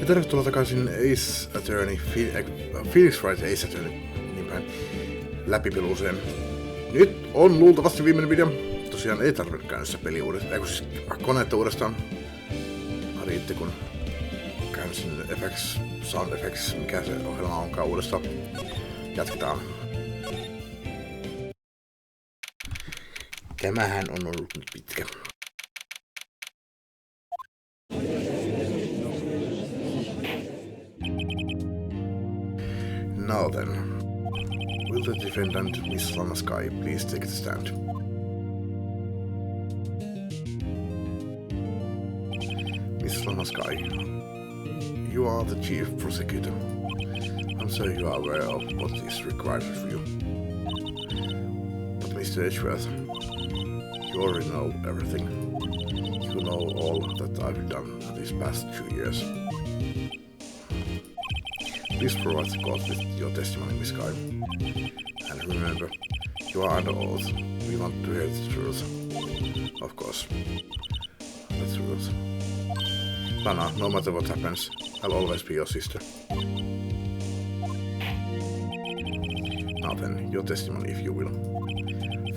Ja tervetuloa takaisin Ace Attorney, Phoenix Wright Ace Attorney, niin päin, läpipeluuseen. Nyt on luultavasti viimeinen video. Tosiaan ei tarvitse käynnissä peli uudestaan, siis koneetta uudestaan. Ari itse kun käynnistin FX, Sound FX, mikä se ohjelma onkaan uudestaan. Jatketaan. Tämähän on ollut nyt pitkä. Now then, will the defendant, Miss Lamaskai, please take the stand? Miss Lamaskai, you are the chief prosecutor. I'm sure you are aware of what is required for you. But Mr. Edgeworth, you already know everything. You know all that I've done these past 2 years. Please provide the court with your testimony, Miss Guy. And remember, you are under oath. We want to hear the truth. Of course. The truth. Lana, no matter what happens, I'll always be your sister. Now then, your testimony, if you will.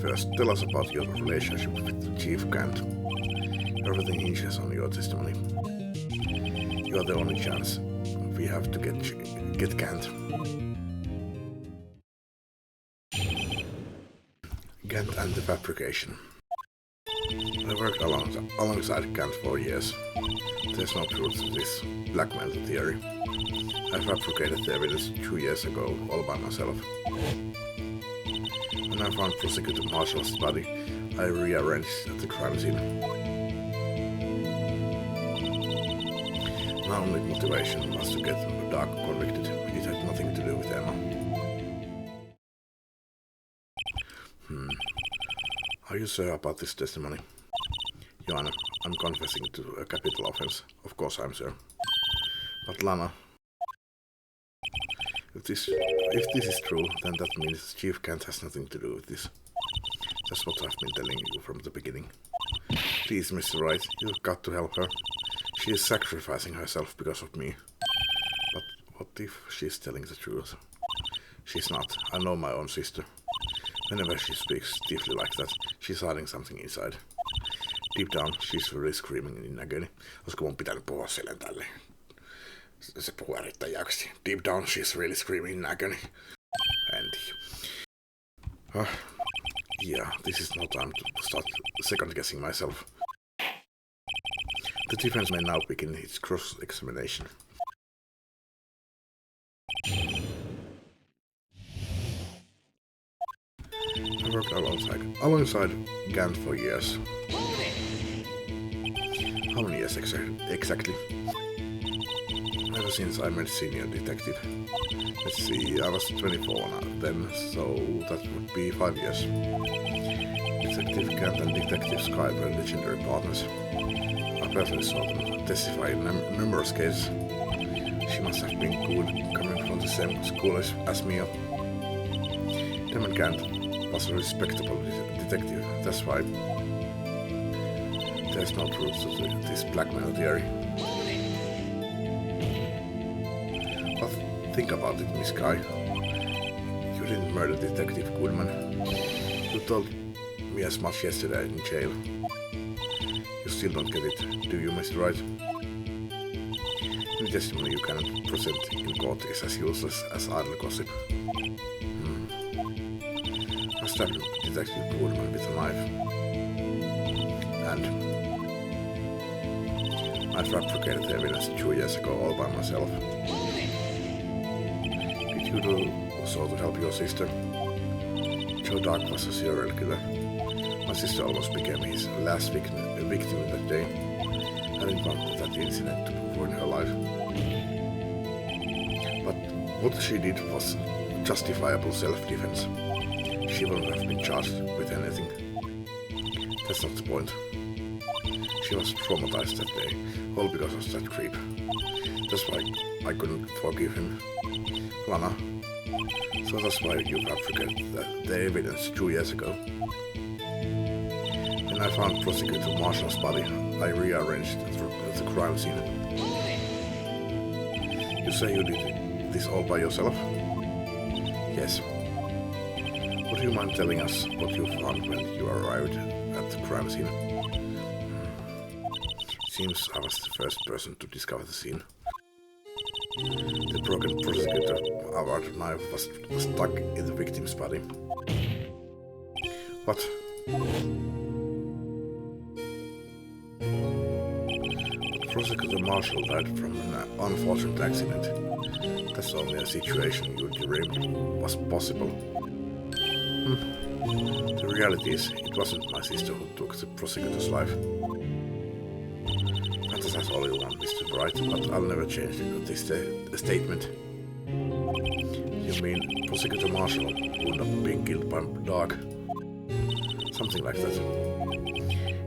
First, tell us about your relationship with Chief Kant. Everything hinges on your testimony. You are the only chance. We have to get Kant. Kant and the fabrication. I worked alongside Kant for years. There's no truth to this blackmail theory. I fabricated the evidence 2 years ago all by myself. When I found Prosecutor Marshall's body, I rearranged the crime scene. My only motivation was to get Dark convicted. It had nothing to do with Emma. Are you sure about this testimony? Joanna, I'm confessing to a capital offense. Of course I'm sure. But Lana, if this is true, then that means Chief Kant has nothing to do with this. That's what I've been telling you from the beginning. Please, Mr. Wright, you've got to help her. She is sacrificing herself because of me. But what if she's telling the truth? She's not. I know my own sister. Whenever she speaks stiffly like that, she's hiding something inside. Deep down, she's really screaming in agony. Olisiko mun pitänyt puhua silleen tälleen? Se puhuu erittäin jaksti. Deep down, she's really screaming in agony. And yeah, this is no time to start second-guessing myself. The defense may now begin its cross-examination. I worked alongside Gant for years. How many years exactly? Ever since I met senior detective. Let's see, I was 24 then, so that would be 5 years. Detective Gant and Detective Sky were legendary partners. I personally saw them testify in numerous cases. She must have been good coming from the same school as me. Demon Gant was a respectable detective, that's why there's no truth to this blackmail theory. But think about it, Miss Guy. You didn't murder Detective Goodman. You told me as much yesterday in jail. You still don't get it, do you, Mr. Wright? Any testimony you cannot present in court is as useless as idle gossip. I stabbed Detective Goodman with a knife. And I fabricated the evidence 2 years ago all by myself. Did you do so to help your sister? Joe Dark was a serial killer. My sister almost became his last victim that day. I didn't want that incident to ruin her life. But what she did was justifiable self-defense. She wouldn't have been charged with anything. That's not the point. She was traumatized that day, all because of that creep. That's why I couldn't forgive him. Lana, so that's why you fabricated the evidence 2 years ago. When I found Prosecutor Marshall's body, I rearranged the crime scene. You say you did this all by yourself? Yes. Would you mind telling us what you found when you arrived at the crime scene? Seems I was the first person to discover the scene. The broken prosecutor award knife was stuck in the victim's body. What? But Prosecutor Marshall died from an unfortunate accident. That's only a situation you dreamed was possible. The reality is, it wasn't my sister who took the prosecutor's life. Fantasize all you want, Mr. Wright, but I'll never change this statement. You mean Prosecutor Marshall would have been killed by a dog? Something like that.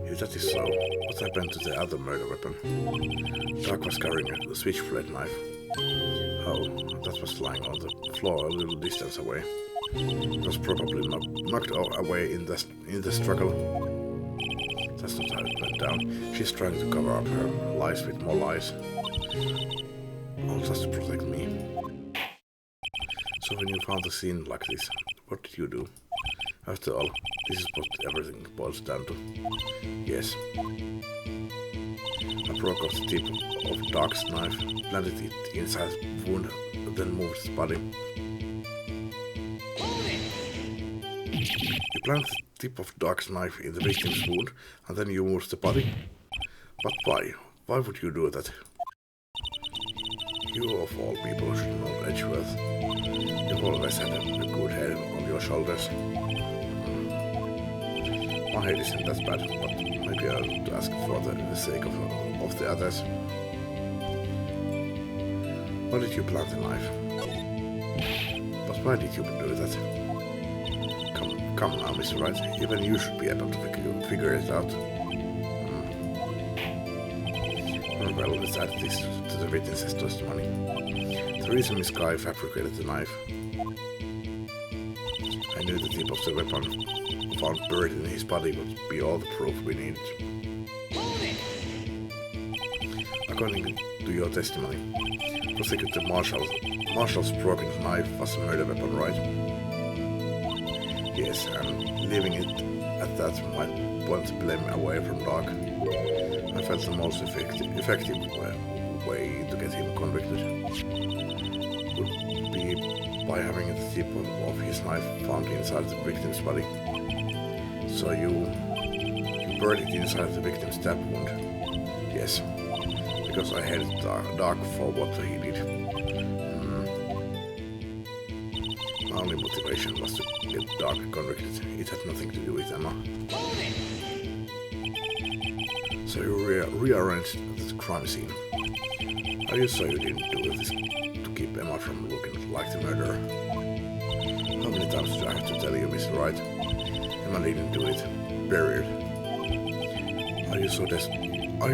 If that is so, what happened to the other murder weapon? Doug was carrying a switchblade knife. Oh, that was lying on the floor a little distance away. It was probably knocked away in the struggle. That's not how it went down. She's trying to cover up her lies with more lies. All just to protect me. So when you found a scene like this, what did you do? After all, this is what everything boils down to. Yes. I broke off the tip of Doug's knife, planted it inside the wound, then moved his body. You planted the tip of Doug's knife in the victim's wound, and then you moved the body? But why? Why would you do that? You of all people should know Edgeworth. You've always had a good head on your shoulders. My head isn't that bad, but maybe I ought to ask for the sake of the others. Why did you plant the knife? But why did you do that? Come now, Mr. Wright. Even you should be able to figure it out. Well, let's add this to the witness's testimony. The reason Miss Guy fabricated the knife. I knew the tip of the weapon found buried in his body would be all the proof we needed. According to your testimony, Prosecutor Marshall's broken knife was a murder weapon, right? Yes, and leaving it at that might point the blame away from Doug. I felt the most effective way to get him convicted would be by having the tip of his knife found inside the victim's body. So you buried it inside the victim's stab wound? Yes, because I hated Doug for what he did. My only motivation was to get Doug convicted. It had nothing to do with Emma. So you rearranged the crime scene. Are you sure you didn't do this to keep Emma from looking like the murderer? How many times do I have to tell you, Mr. Wright? Emma didn't do it. Period. Are you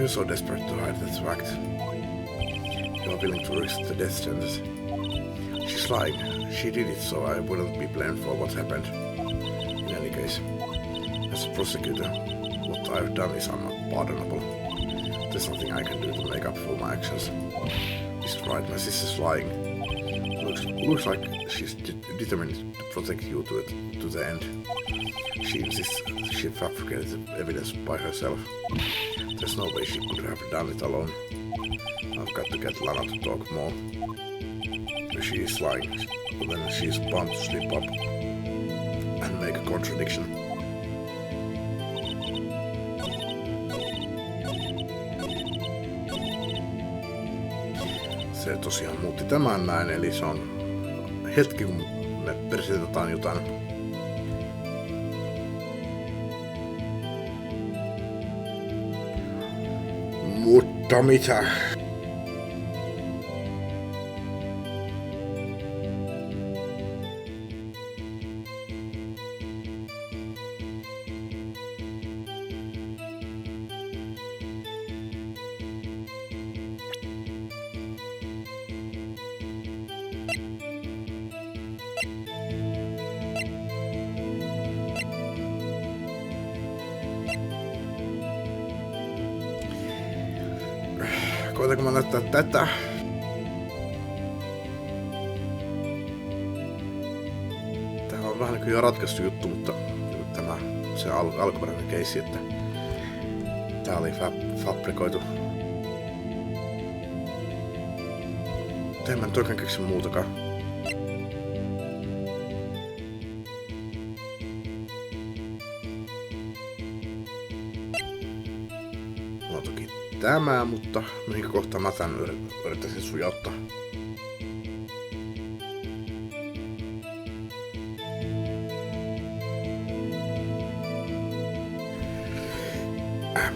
so desperate to hide that fact? You are willing to risk the death sentence. She's lying. She did it so I wouldn't be blamed for what happened. In any case, as a prosecutor, what I've done is unpardonable. There's nothing I can do to make up for my actions. Mr. Wright, my sister's lying. Looks like she's determined to protect you to the end. She insists she fabricated the evidence by herself. There's no way she could have done it alone. I've got to get Lana to talk more. If she is lying, then she's bound to slip up and make a contradiction. Se tosiaan muutti tämän näin, eli se on hetki kun me presentataan jotain. Mutta mitä? Koitanko mä näyttää tätä? jo ratkaistu juttu, mutta tämä se alkuperäinen keissi, että tää oli fabrikoitu. En mä nyt oikein keksi muutakaan. No toki tämä, mutta mihinkä kohtaan mä tän yrittäisin sujauttaa.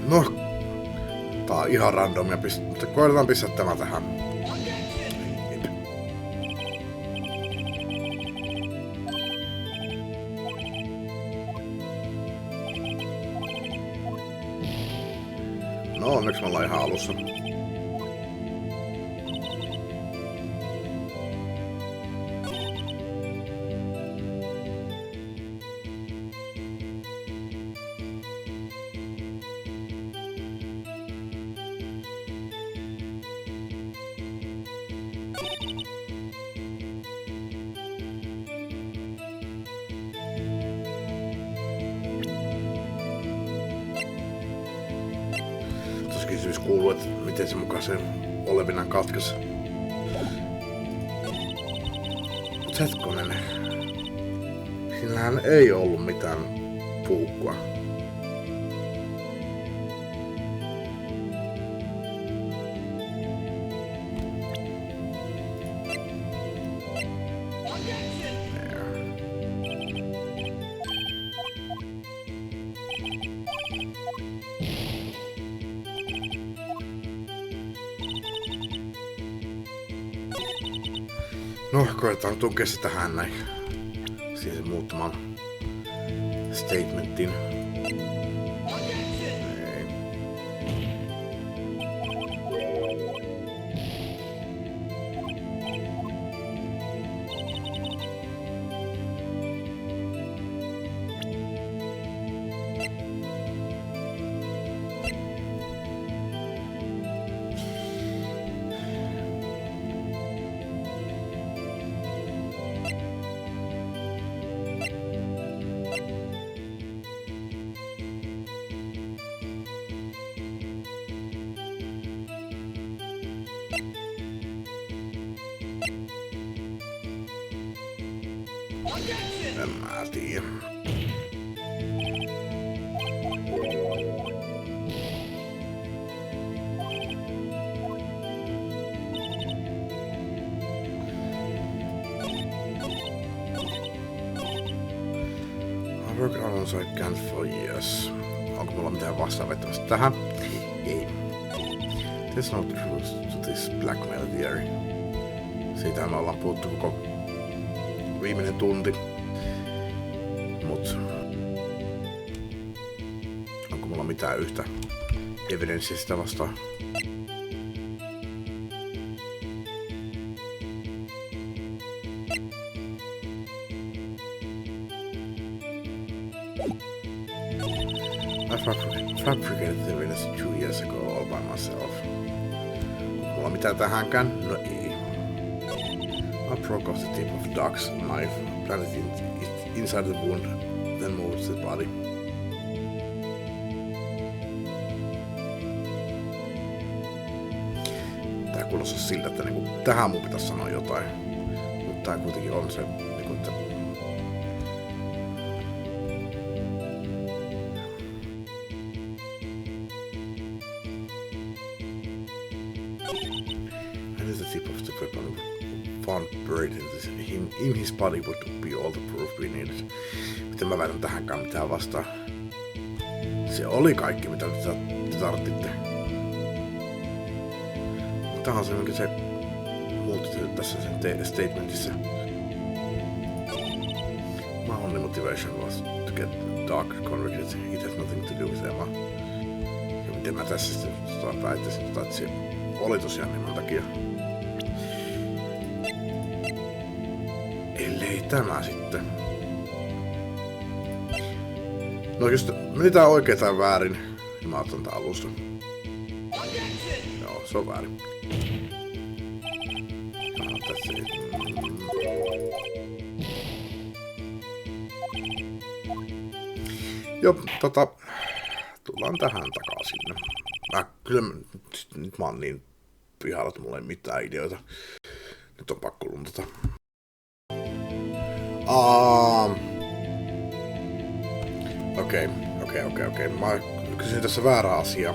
No, tää on ihan randomia, mutta koitetaan pistää tämä tähän. No onneksi me ollaan ihan alussa. Kysymys kuuluu, että miten se mukaan se olevinaan katkesi. Mut hetkonen. Sillähän ei ollut mitään puukkua. No, koetaan tunkea se tähän näin. Siis muuttamaan statementin. En mä tiedä. I worked alongside Gant for years. Onko mulla mitään vastaavettavasti tähän? Ei. There's no truth to this blackmail theory. Siitä me ollaan puhuttu koko viimeinen tunti. Mut onko mulla mitään yhtä evidenssiä sitä vastaan? I fabricated the evidence 2 years ago all by myself. Onko mulla mitään tähänkään? No ei. I broke off the tip of Doc's knife, planted it inside the wound, then moved the body. Tää kuulostaa siltä, että niinku, tähän mun pitäisi sanoa jotain. Mutta tää kuitenkin on se, niinku, että and the tip of the weapon found buried in his body would be all the proof we needed. Miten mä väitän tähänkään mitään vastaan? Se oli kaikki, mitä te tarvitte. Tähän on se, minkä se muutti tässä sen statementissa. My only motivation was to get Doc convicted. It has nothing to do with Emma. Ja miten mä tässä sitten väittäisin, että se oli tosiaan nimen takia. Ellei tämä sitten. No jos meni tää oikein tai väärin, niin mä otan tää alusta. Joo, se on väärin. No, tässä ei. Joo, tullaan tähän takaisin. Kyllä nyt mä oon niin pihalla, että mulla ei mitään ideoita. Nyt on pakko luntata. Okei. Mä kysyin tässä väärää asiaa.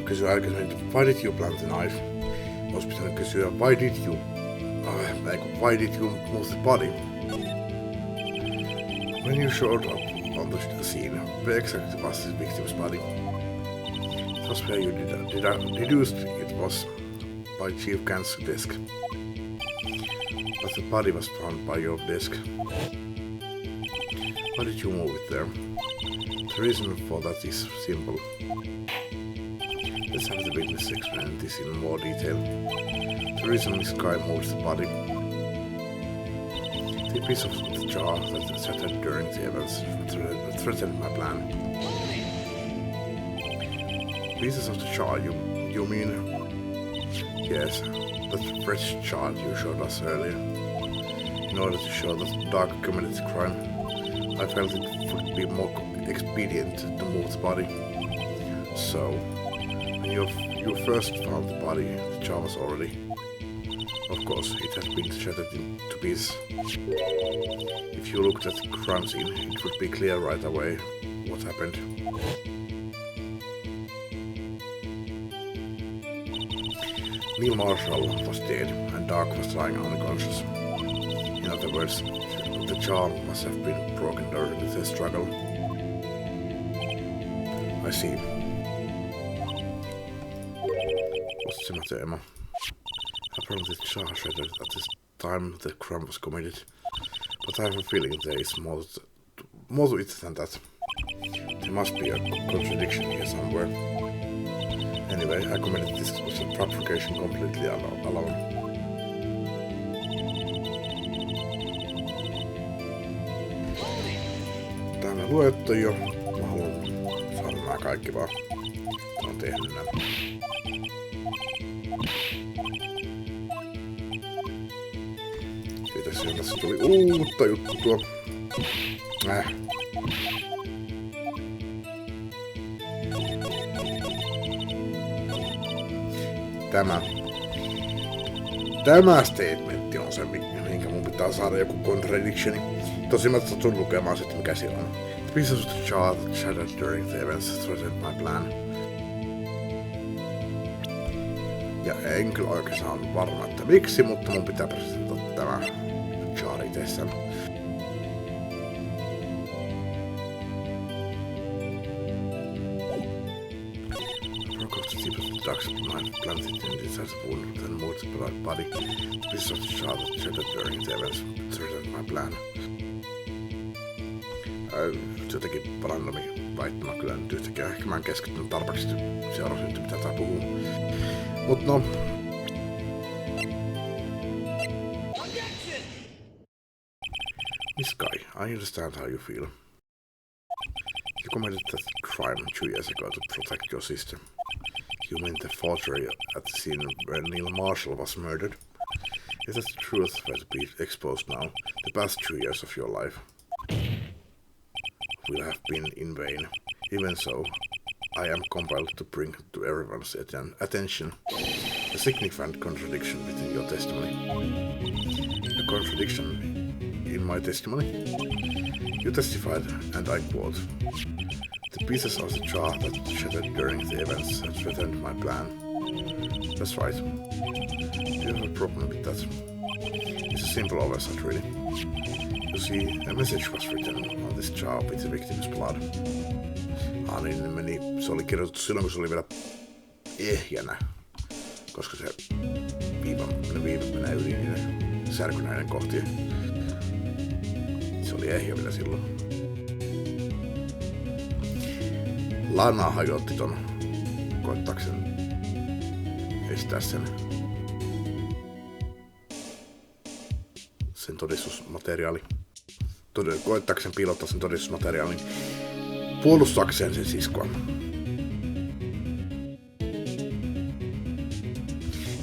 Kysyin aikaisemmin, why did you plant the knife? Olisi pitänyt kysyä, why did you move the body? When you showed up on the scene, where exactly was the victim's body? It was where you deduced it was by Chief Kant's desk. But the body was found by your desk. Why did you move it there? The reason for that is simple. Let's have the witness explain this in more detail. The reason this guy moved the body. The piece of the jar that shattered during the events threatened my plan. Pieces of the jar, you mean? Yes, that fresh jar you showed us earlier. In order to show that Dark committed the crime, I felt it would be more expedient to move the body. So, when you first found the body, the jar was already. Of course, it had been shattered into pieces. If you looked at the crime scene, it would be clear right away what happened. Neil Marshall was dead, and Dark was lying unconscious. In other words, the jar must have been broken during the struggle. I see. What's the matter, Emma? Apparently the jar shattered at the time the crime was committed, but I have a feeling there is more to it than that. There must be a contradiction here somewhere. Anyway, I committed this fabrication completely alone. Tää on luettu jo. Mä haluan saada nää kaikki vaan. Mä oon tehnyt nää. Kiitos, tässä tuli uutta juttua. Tämä statementti on se, minkä mun pitää saada joku contradictioni. Tosin mä tuun lukemaan sitten, mikä se on. The piece of the jar that shattered during the events threatened my plan. Ja en kyllä oikeastaan ole varma, että miksi, mutta mun pitää presentata tämä jar itsessään. Ducks might plant it in inside the wound, then move the body. The piece of the jar that shattered during the events threatened my plan. Jotenkin randomi väittämä kyllä nyt yhtäkkiä. Ehkä mä en keskittynyt tarpeeksi seuraavaksi nyt mitä tää puhuu. Mut no. Miss Guy, I understand how you feel. You committed that crime 2 years ago to protect your sister. You mean the forgery at the scene where Neil Marshall was murdered? Is that the truth that be exposed now? The past 2 years of your life will have been in vain. Even so, I am compelled to bring to everyone's attention a significant contradiction within your testimony. A contradiction in my testimony? You testified, and I quote, "The pieces of the jar that shattered during the events had threatened my plan." That's right. Do you have a problem with that? It's a simple oversight, really. You see, a message was written on this jar with the victim's blood. Niin se oli kirjoitettu silloin, kun se oli vielä ehjänä, koska se viiva menee yli niiden särkynäiden kohtien. Se oli ehjä vielä silloin. Lana hajotti ton koittaakseen estää sen todistusmateriaali. Koittaakseen piilottaa sen todistusmateriaalin puolustakseen sen siskoa.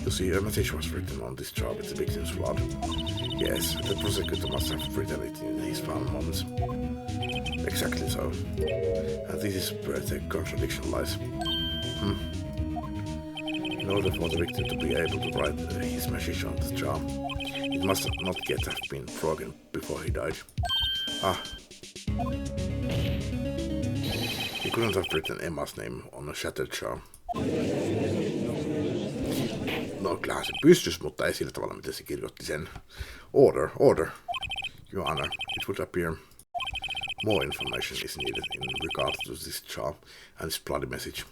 You see, a message was written on this jar with the victim's blood. Yes, the prosecutor must have written it in his final moments. Exactly so. And this is where the contradiction lies. In order for the victim to be able to write his message on the jar, it must not yet have been broken before he died. He couldn't have written Emma's name on a shattered jar. No, kyllähän se pystyisi, mutta ei sillä tavalla, miten se kirjoitti sen. Order. Your Honor, it would appear more information is needed in regard to this jar and its bloody message.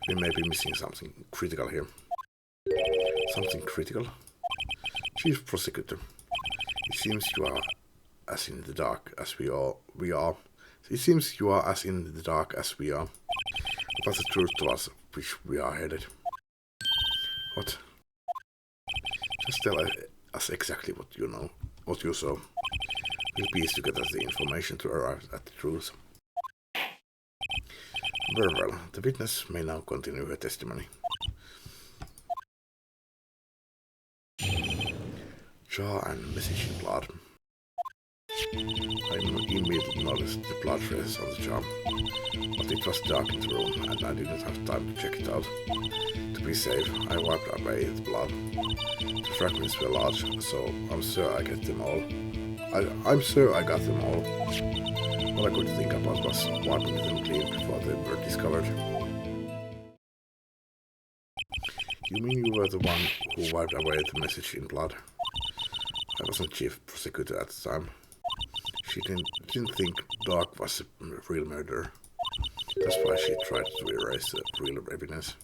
We may be missing something critical here. Something critical? Chief Prosecutor, it seems you are as in the dark as we are. It seems you are as in the dark as we are. But the truth to us, which we are headed. What? Just tell us exactly what you know, what you saw. We'll piece together the information to arrive at the truth. Very well, the witness may now continue her testimony. Jar and message in blood. I immediately noticed the blood traces on the jar, but it was dark in the room and I didn't have time to check it out. To be safe, I wiped away the blood. The fragments were large, so I'm sure I got them all. All I could think about was wiping them clean before they were discovered. You mean you were the one who wiped away the message in blood? I wasn't chief prosecutor at the time. She didn't think Doug was a real murderer. That's why she tried to erase the real evidence.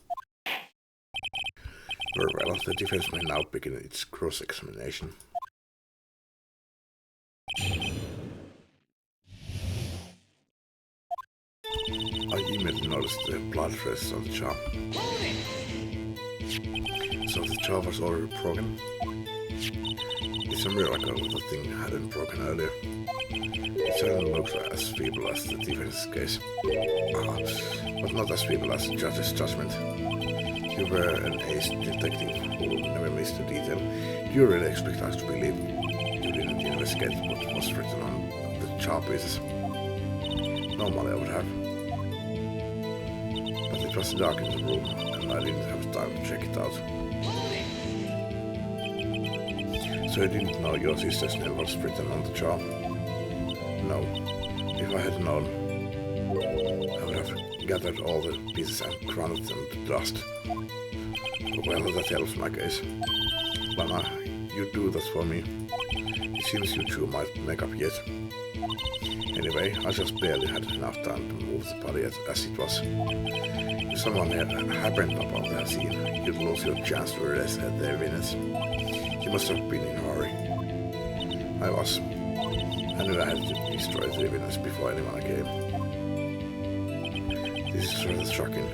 Very well, the defense may now begin its cross-examination. I immediately noticed the blood traces on the jar. So the jar was already broken? It's a miracle that the thing hadn't broken earlier. It certainly looks as feeble as the defense's case. But not as feeble as the judge's judgment. You were an ace detective who never missed a detail. Do you really expect us to believe you didn't investigate what was written on the jar pieces? Normally I would have. But it was dark in the room and I didn't have time to check it out. So you didn't know your sister's name was written on the jar? No. If I had known, I would have gathered all the pieces and grounded them to dust. Well, that helps my case. Lana, you do that for me. It seems you two might make up yet. Anyway, I just barely had enough time to move the body as it was. If someone had happened upon the scene, you'd lose your chance to arrest the evidence. You must have been in a hurry. I was. I knew I had to destroy the evidence before anyone came. This is rather shocking.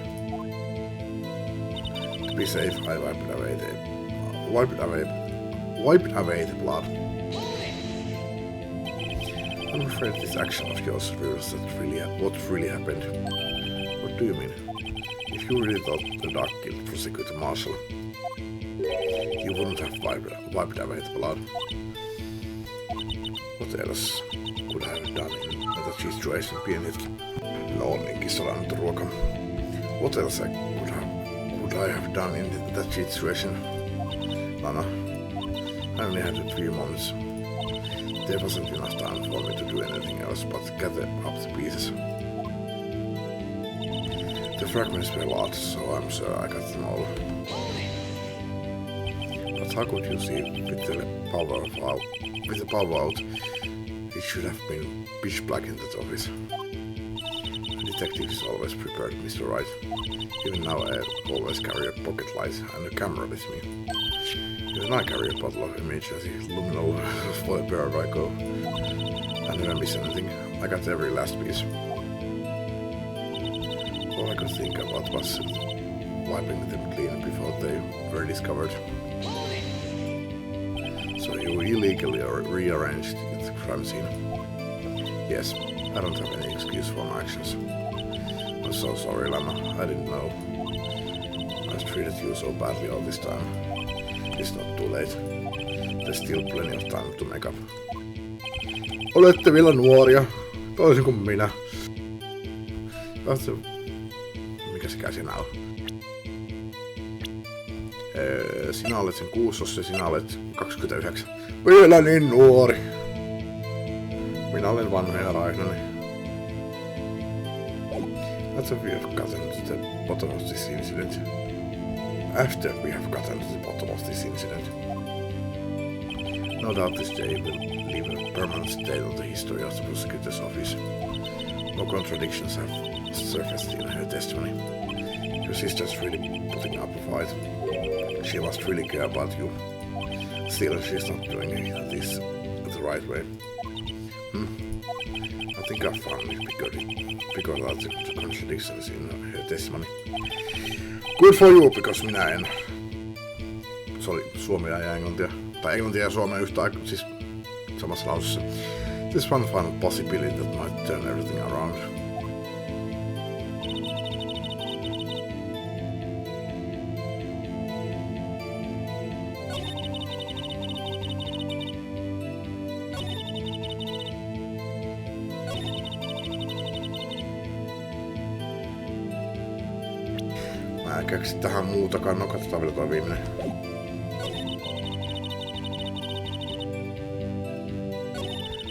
To be safe, I wiped away the blood. I'm afraid this action of yours reveals what really happened. What do you mean? If you really thought the Dark killed Prosecutor Marshall, you wouldn't have wiped away the blood. What else could I have done in that situation? Pieni hetki. No, niin kissalan nyt ruoka. What else could I have done in that situation? Lana, I only had a few moments. There wasn't enough time for me to do anything else but gather up the pieces. The fragments were large, so I'm sure I got them all. But how could you see with the power out? It should have been pitch black in that office. A detective is always prepared, Mr. Wright. Even now I always carry a pocket light and a camera with me. Even I carry a bottle of emergency luminol for wherever I go. I never miss anything. I got every last piece. All I could think about was wiping them clean before they were discovered. So you illegally rearranged the crime scene? Yes, I don't have any excuse for my actions. I'm so sorry, Lana. I didn't know. I was treated you so badly all this time. It's not too late. There's still plenty of time to make up. Olette vielä nuoria, toisin kuin minä. Mikä se käsinä on? Sinä olet sen 6 ja sinä olet 29. Vielä niin nuori. Minä olen vanha ja raihnainen. That's what we have gotten to the bottom of this incident. After we have gotten to the bottom of this incident. No doubt this day will leave a permanent stain on the history of the prosecutor's office. No contradictions have surfaced in her testimony. Your sister's really putting up a fight. She must really care about you. Still, she's not doing this the right way. I think I finally figured out the contradictions in her testimony. Good for you, because minä en. Se oli suomea ja englantia. Tai englantia ja suomea yhtä aikaa, siis samassa lausessa. There's one final possibility that might turn everything around. Mä en keksi tähän muutakaan, no katsotaan vielä toi viimeinen.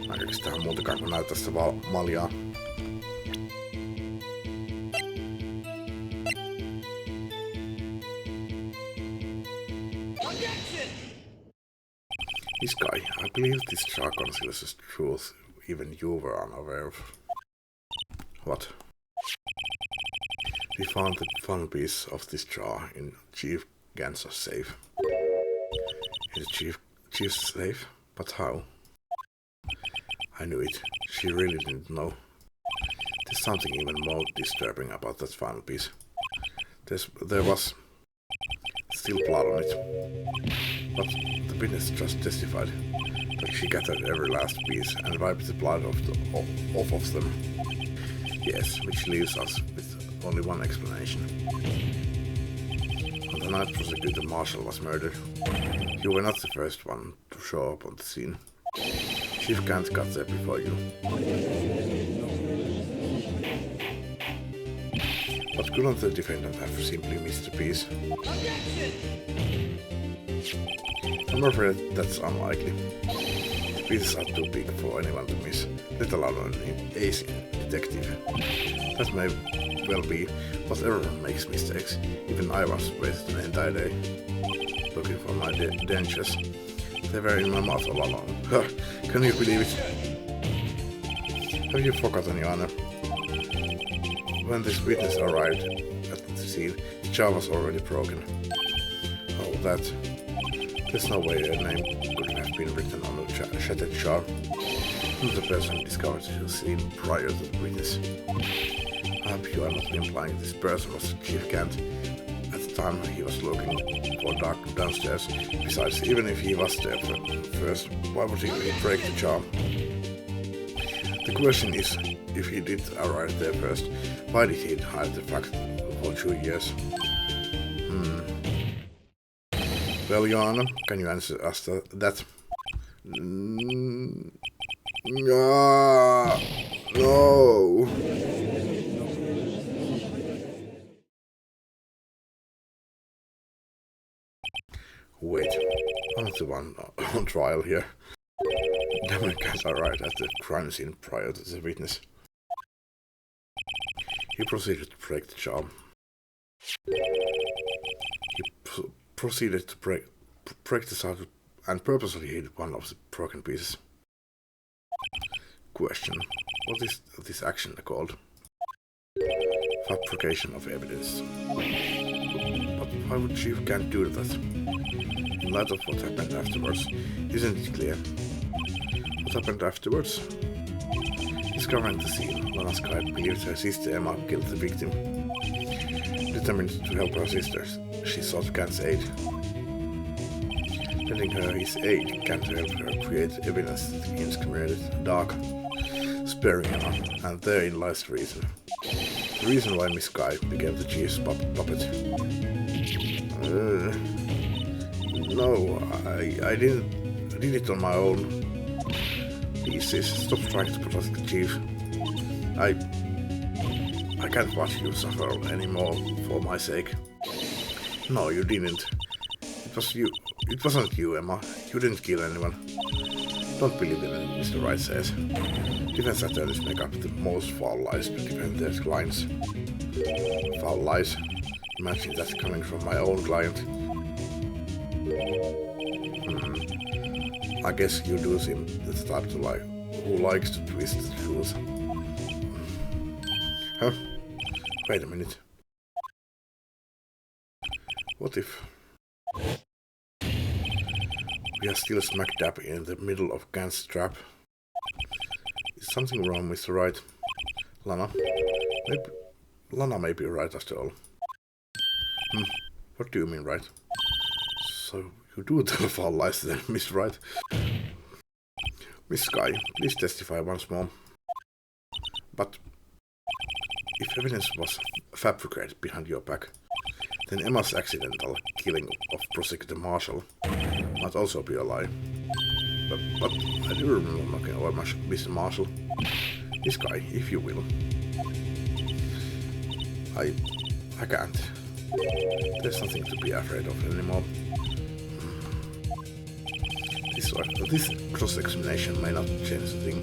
Mä en keksi tähän muutakaan, kun näyttää sitä maljaa. This guy, I believe this jar conceals the truth even you were unaware of. What? We found the final piece of this jar in Chief Gansa's safe. In the Chief's safe? But how? I knew it. She really didn't know. There's something even more disturbing about that final piece. There was still blood on it. But the witness just testified that she gathered every last piece and wiped the blood off of them. Yes, which leaves us with only one explanation. On the night prosecutor Marshall was murdered, you were not the first one to show up on the scene. Chief Gant got there before you. But couldn't the defendant have simply missed the piece? I'm afraid that's unlikely. The pieces are too big for anyone to miss, let alone an ace detective. That may well be, but everyone makes mistakes. Even I was wasted an entire day looking for my dentures. They were in my mouth all along. Can you believe it? Have you forgotten, Joanna? When this witness arrived at the scene, the jar was already broken. Oh, that. There's no way a name could have been written on a shattered jar. The person discovered the scene prior to the witness. I hope you are not implying this person was Chief Gant. At the time he was looking for Dark downstairs. Besides, even if he was there first, why would he break the jar? The question is, if he did arrive there first, why did he hide the fact for 2 years? Well, Joanna, can you answer us that? No. Wait, I'm not the one on trial here. Damon Gant arrived at the crime scene prior to the witness. He proceeded to break the jar. Proceeded to break the jar and purposely hid one of the broken pieces. Question: what is this action called? Fabrication of evidence. But why would Chief Gant do that? In light of what happened afterwards, isn't it clear? What happened afterwards? Discovering the scene, Lana Sky believed her sister Emma killed the victim. Determined to help her sisters, she sought Gant's aid. Letting her his aid, Gant helped her create evidence that incriminated Dark, sparing Emma, and therein lies the reason. The reason why Miss Sky became the chief's puppet. No, I did it on my own. Please, stop trying to protect the chief. I can't watch you suffer anymore for my sake. No, you didn't. It was you. It wasn't you, Emma. You didn't kill anyone. Don't believe in it, Mr. Wright says. Defense attorneys make up the most foul lies to defend their clients. Foul lies? Imagine that coming from my own client. I guess you do seem the type to lie who likes to twist the truth. Huh? Wait a minute. What if we are still smack dab in the middle of Gant's trap? Is something wrong, Mr. Wright? Lana may be right after all. What do you mean, right? So you do tell foul lies then, Miss Wright. Miss Sky, please testify once more. But if evidence was fabricated behind your back, then Emma's accidental killing of Prosecutor Marshall might also be a lie. But I do remember knocking over Mr. Marshall. Miss Sky, if you will. I can't. There's nothing to be afraid of anymore. This cross-examination may not change the thing.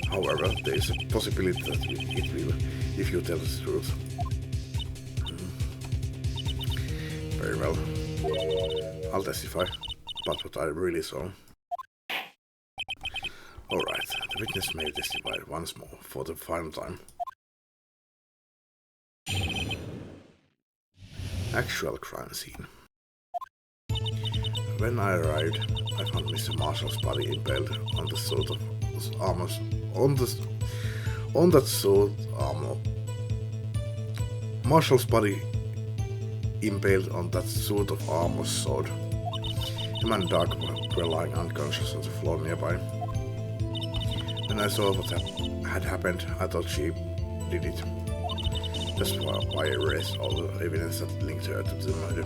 However, there is a possibility that it will, if you tell the truth. Very well. I'll testify, but what I really saw. Alright, the witness may testify once more for the final time. Actual crime scene. When I arrived, I found Mr. Marshall's body impaled on the suit of armor. On that suit armor. Marshall's body impaled on that suit of armor sword. Him and Doug were lying unconscious on the floor nearby. When I saw what had happened, I thought she did it. That's why I erased all the evidence that linked her to the murder.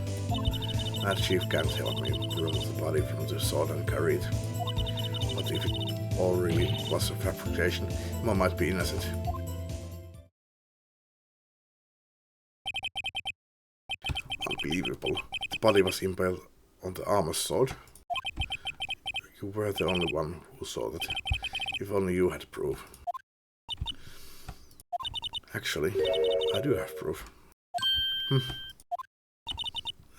And Chief can't help me remove the body from the sword and carry it. But if it all really was a fabrication, Emma might be innocent. Unbelievable. The body was impaled on the armor sword. You were the only one who saw that. If only you had proof. Actually, I do have proof.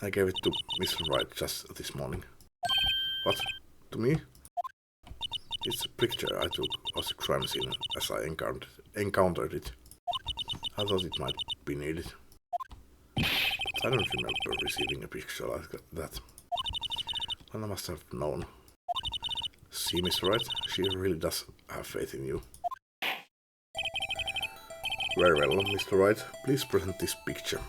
I gave it to Mr. Wright just this morning. What? To me? It's a picture I took of the crime scene as I encountered it. I thought it might be needed. But I don't remember receiving a picture like that. Lana must have known. See, Mr. Wright, she really does have faith in you. Very well, Mr. Wright, please present this picture.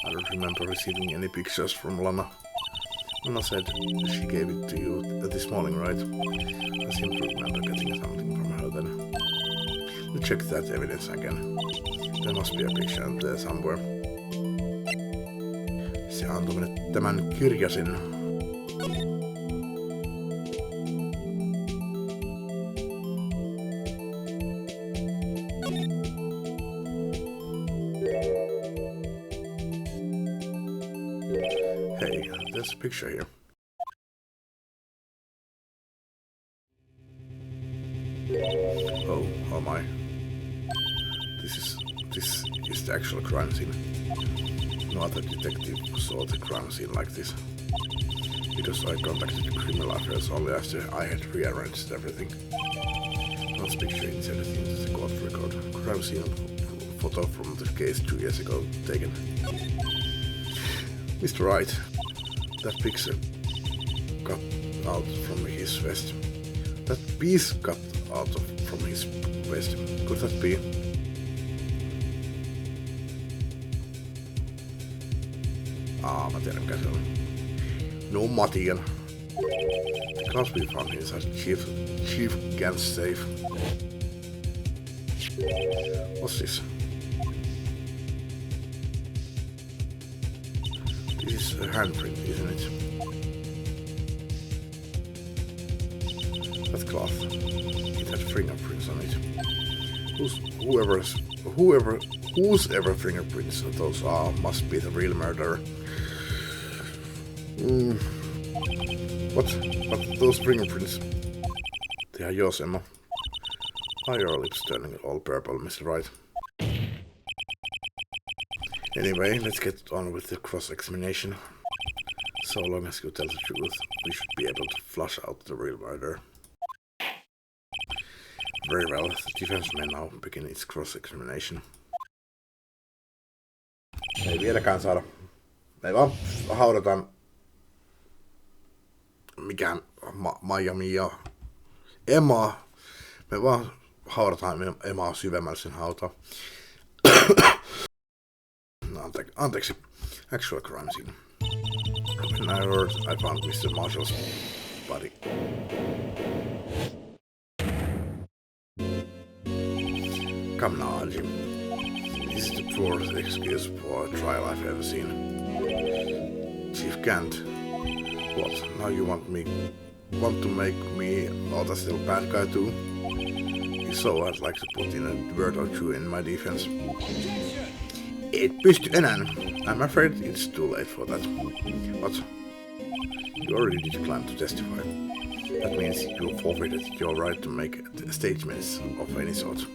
I don't remember receiving any pictures from Lana. Lana said she gave it to you this morning, right? I seem to remember getting something from her then. Let's check that evidence again. There must be a picture there somewhere. Se antoi meille tämän kirjasin. Hey, there's a picture here. Oh my. This is the actual crime scene. No other detective saw the crime scene like this. Because I contacted criminal affairs only after I had rearranged everything. This picture inserted into the court record. Crime scene photo from the case 2 years ago taken. Mr. Wright, that picture cut out from his vest. That piece cut out from his vest. Could that be? Mä tiedän mikä se on. No, mä tiedän. The cars we found inside Chief Gant's safe. What's this? This is a handprint, isn't it? That cloth. It had fingerprints on it. Whose ever fingerprints those are must be the real murderer. What? But those fingerprints, they are yours, Emma. Why are your lips turning all purple, Mr. Wright? Anyway, let's get on with the cross-examination. So long as you tell the truth, we should be able to flush out the real murderer. Very well, the defense may now begin its cross-examination. Ei vieläkään saada. Me vaan haudataan mikään Miami ja Emmaa. Me vaan haudataan Emmaa syvemmälle sen hautaan. Anteeksi. Actual crime scene. When I heard I found Mr. Marshall's body. Come now, Jim. This is the poorest excuse for a trial I've ever seen. Chief Kent. What? Now you want to make me out a still bad guy too? If so, I'd like to put in a word or two in my defense. Et pysty enää. I'm afraid it's too late for that. What? You already declined to testify. That means you forfeited your right to make statements of any sort.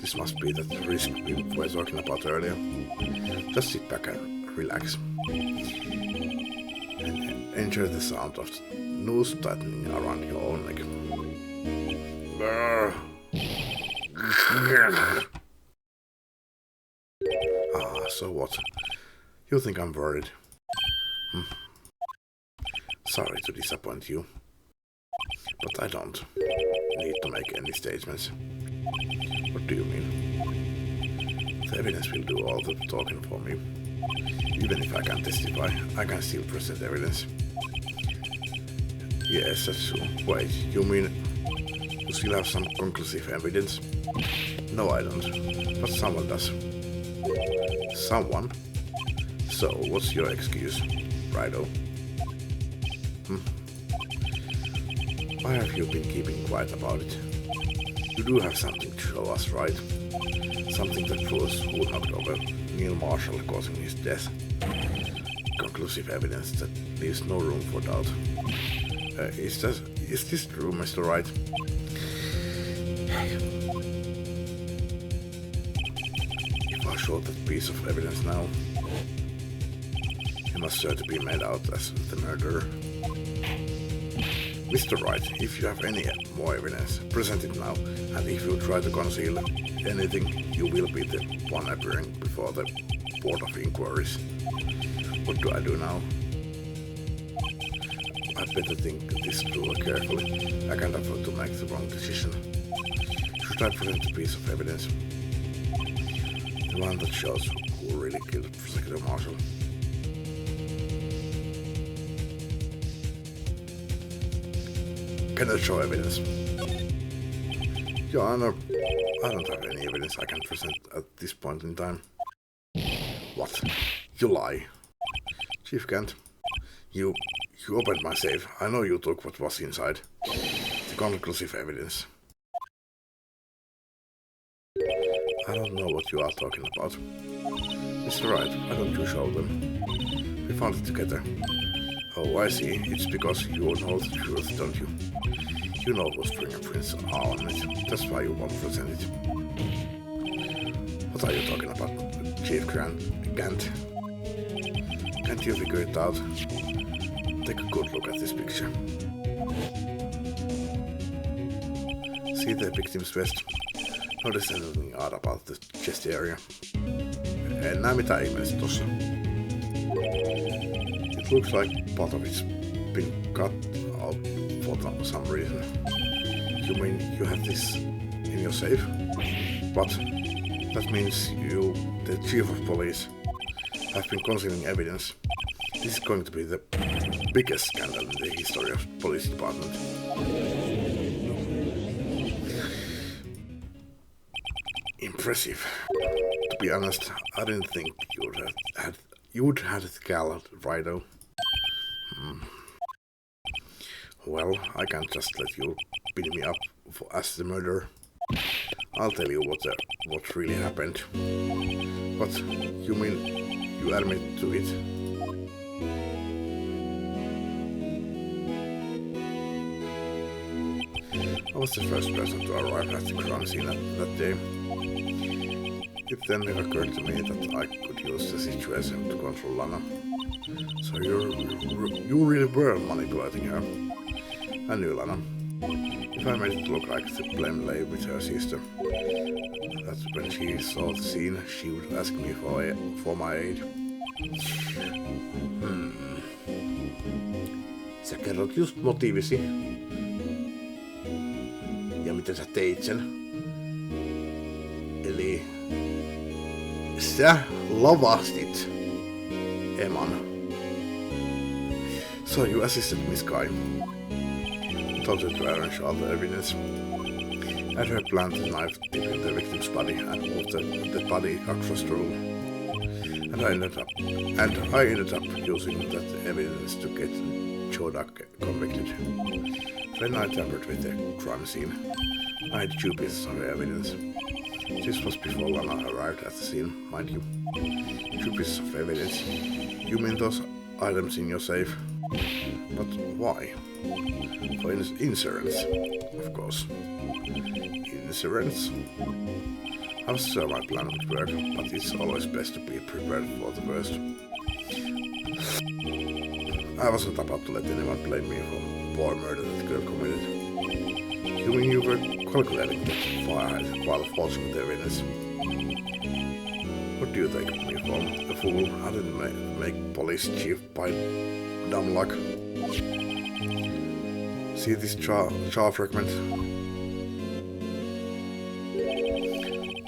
This must be that risk we were talking about earlier. Just sit back and relax. And enjoy the sound of the noose tightening around your own neck. So what? You think I'm worried? Sorry to disappoint you, but I don't need to make any statements. What do you mean? The evidence will do all the talking for me. Even if I can't testify, I can still present evidence. Yes, that's true. Wait, you mean you still have some conclusive evidence? No, I don't. But someone does. Someone? So, what's your excuse, Righto? Why have you been keeping quiet about it? You do have something to show us, right? Something that proves who knocked over Neil Marshall causing his death. Conclusive evidence that leaves no room for doubt. Is this true, Mr. Wright? If I show that piece of evidence now, he must sure to be made out as the murderer. Mr. Wright, if you have any more evidence, present it now, and if you try to conceal anything, you will be the one appearing before the Board of Inquiries. What do I do now? I'd better think this through carefully. I can't afford to make the wrong decision. Should I present a piece of evidence? The one that shows who really killed Secretary Marshall. Can I show evidence? Your Honor, I don't have any evidence I can present at this point in time. What? You lie. Chief Kent, you opened my safe. I know you took what was inside. The conclusive evidence. I don't know what you are talking about. Mr. Wright, why don't you show them? We found it together. Oh, I see. It's because you know the truth, don't you? You know whose fingerprints are on it. That's why you won't present it. What are you talking about, Chief Gant? Can't you figure it out? Take a good look at this picture. See the victim's vest? Notice anything odd about the chest area? En näe mitään ihmeellistä tossa. It looks like part of it's been cut out for some reason. You mean you have this in your safe? What? That means you, the chief of police, have been concealing evidence. This is going to be the biggest scandal in the history of the police department. Impressive. To be honest, I didn't think you'd had it gal, righto. Well, I can't just let you pin me up as the murderer. I'll tell you what really happened. What? You mean you admit to it? I was the first person to arrive at the crime scene that day. It then occurred to me that I could use the situation to control Lana. So you really were manipulating her. I knew Lana. If I made it look like the blame lay with her sister, that when she saw the scene, she would ask me for my aid. Sä kerrot just motiivisi. Ja miten sä teit sen. Eli sä lavastit Eman. So you assisted Miss Kai. Told her to arrange all the evidence. Had her plant the knife deep in the victim's body and moved the body across the room. And I ended up using that evidence to get Chodak convicted. When I tampered with the crime scene, I had 2 pieces of evidence. This was before Lana arrived at the scene, mind you. 2 pieces of evidence. You mean those items in your safe? But why? For insurance, of course. Insurance? I was sure my plan would work, but it's always best to be prepared for the worst. I wasn't about to let anyone blame me for poor murder that girl committed. You mean you were calculating that while forging the evidence? What do you take me for? A fool? I didn't make police chief by dumb luck. See this jar fragment?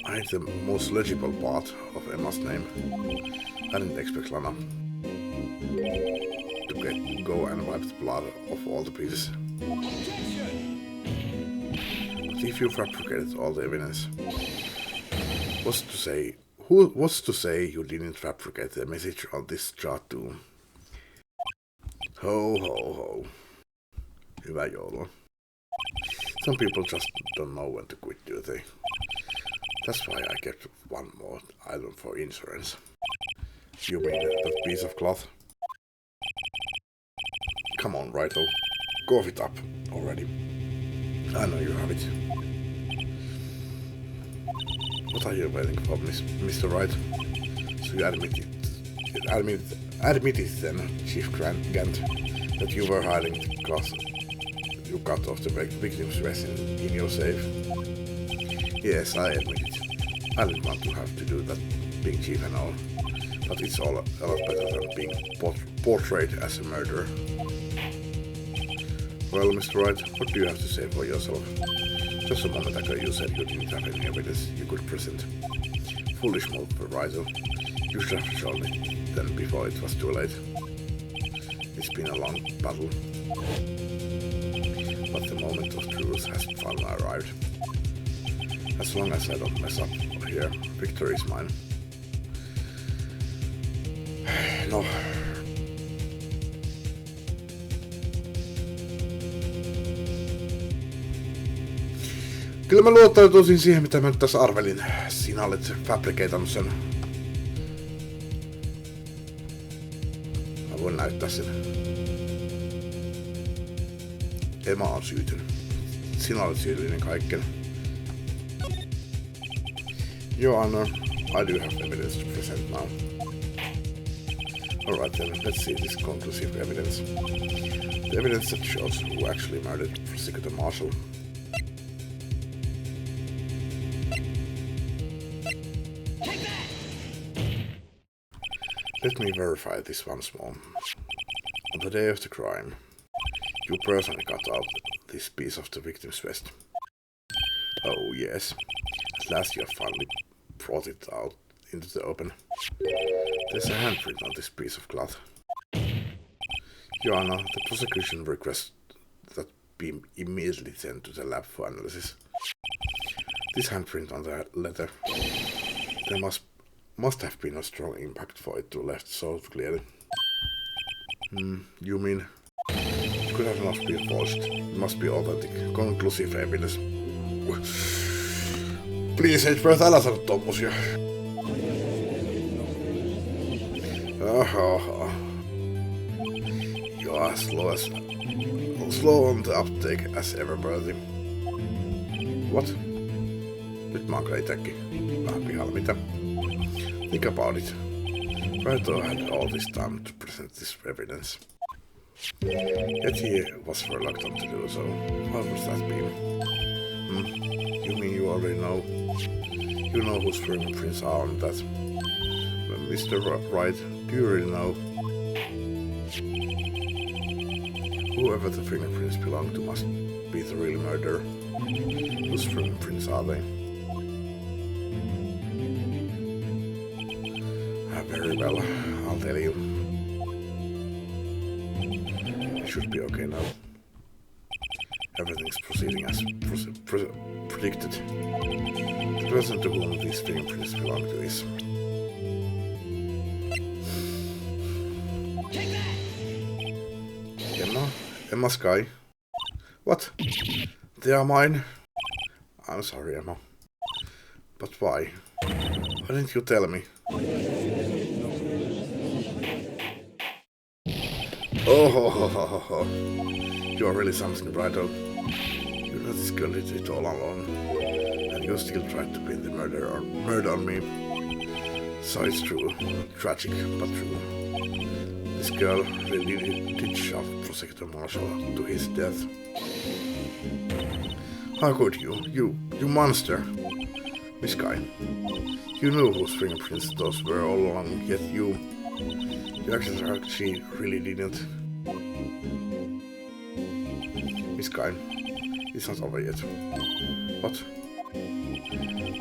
I hid the most legible part of Emma's name. I didn't expect Lana to go and wipe the blood off all the pieces. But if you fabricated all the evidence, who was to say you didn't fabricate the message on this jar too? Ho ho ho. Hyvää joulua. Some people just don't know when to quit, do they? That's why I kept one more item for insurance. You mean that piece of cloth? Come on, Righto. Cough it up already. I know you have it. What are you waiting for, Mr. Wright? So you admit it then, Chief Gant, that you were hiding the cloth you cut off the victim's vest in your safe. Yes, I admit it. I didn't want to have to do that, being chief and all, but it's a lot better than being portrayed as a murderer. Well, Mr. Wright, what do you have to say for yourself? Just a moment ago you said you didn't have any evidence you could present. Foolish move, Righto. You should have shown it then before it was too late. It's been a long battle, but the moment of truth has finally arrived. As long as I don't mess up here, victory is mine. No. Kyllä mä luottautuisin siihen, mitä mä nyt tässä arvelin. Sinä olet fabrikeitannut sen. Mä voin näyttää sen. Emma on syytön. Sinä olet syyllinen kaikkeen. Your Honor, I do have evidence to present now. Alright then, let's see this conclusive evidence. The evidence that shows who actually murdered Prosecutor Marshall. Let me verify this once more. On the day of the crime, you personally cut out this piece of the victim's vest. Oh yes, at last you have finally brought it out into the open. There's a handprint on this piece of cloth. Your Honor, the prosecution requests that be immediately sent to the lab for analysis. This handprint on the letter There must have been a strong impact for it to left so clearly. You mean it could have not been forged? It must be authentic, conclusive evidence. Please, H-Breath, älä sano tommosia. You're as slow on the uptake as ever, Bertie. What? Nyt mä oon kyllä itäkin vähän pihalla, mitä? Think about it. Raito had all this time to present this evidence. Yet he was reluctant to do so. How was that been? You mean you already know? You know whose fingerprints are on that? Mr. Wright, do you really know? Whoever the fingerprints belong to must be the real murderer. Whose fingerprints are they? Very well, I'll tell you. It should be okay now. Everything's proceeding as predicted. The person to whom these fingerprints belong to is... Emma Sky. What? They are mine? I'm sorry, Emma. But why? Why didn't you tell me? Oh, you are really something, Brighto. You know this girl did it all alone, and you still tried to pin the murder on me. So it's true, tragic but true. This girl really did shove Prosecutor Marshall to his death. How could you monster? Miss Guy, you knew whose fingerprints those were all along, yet you actually really didn't. Miss Guy, it's not over yet. What?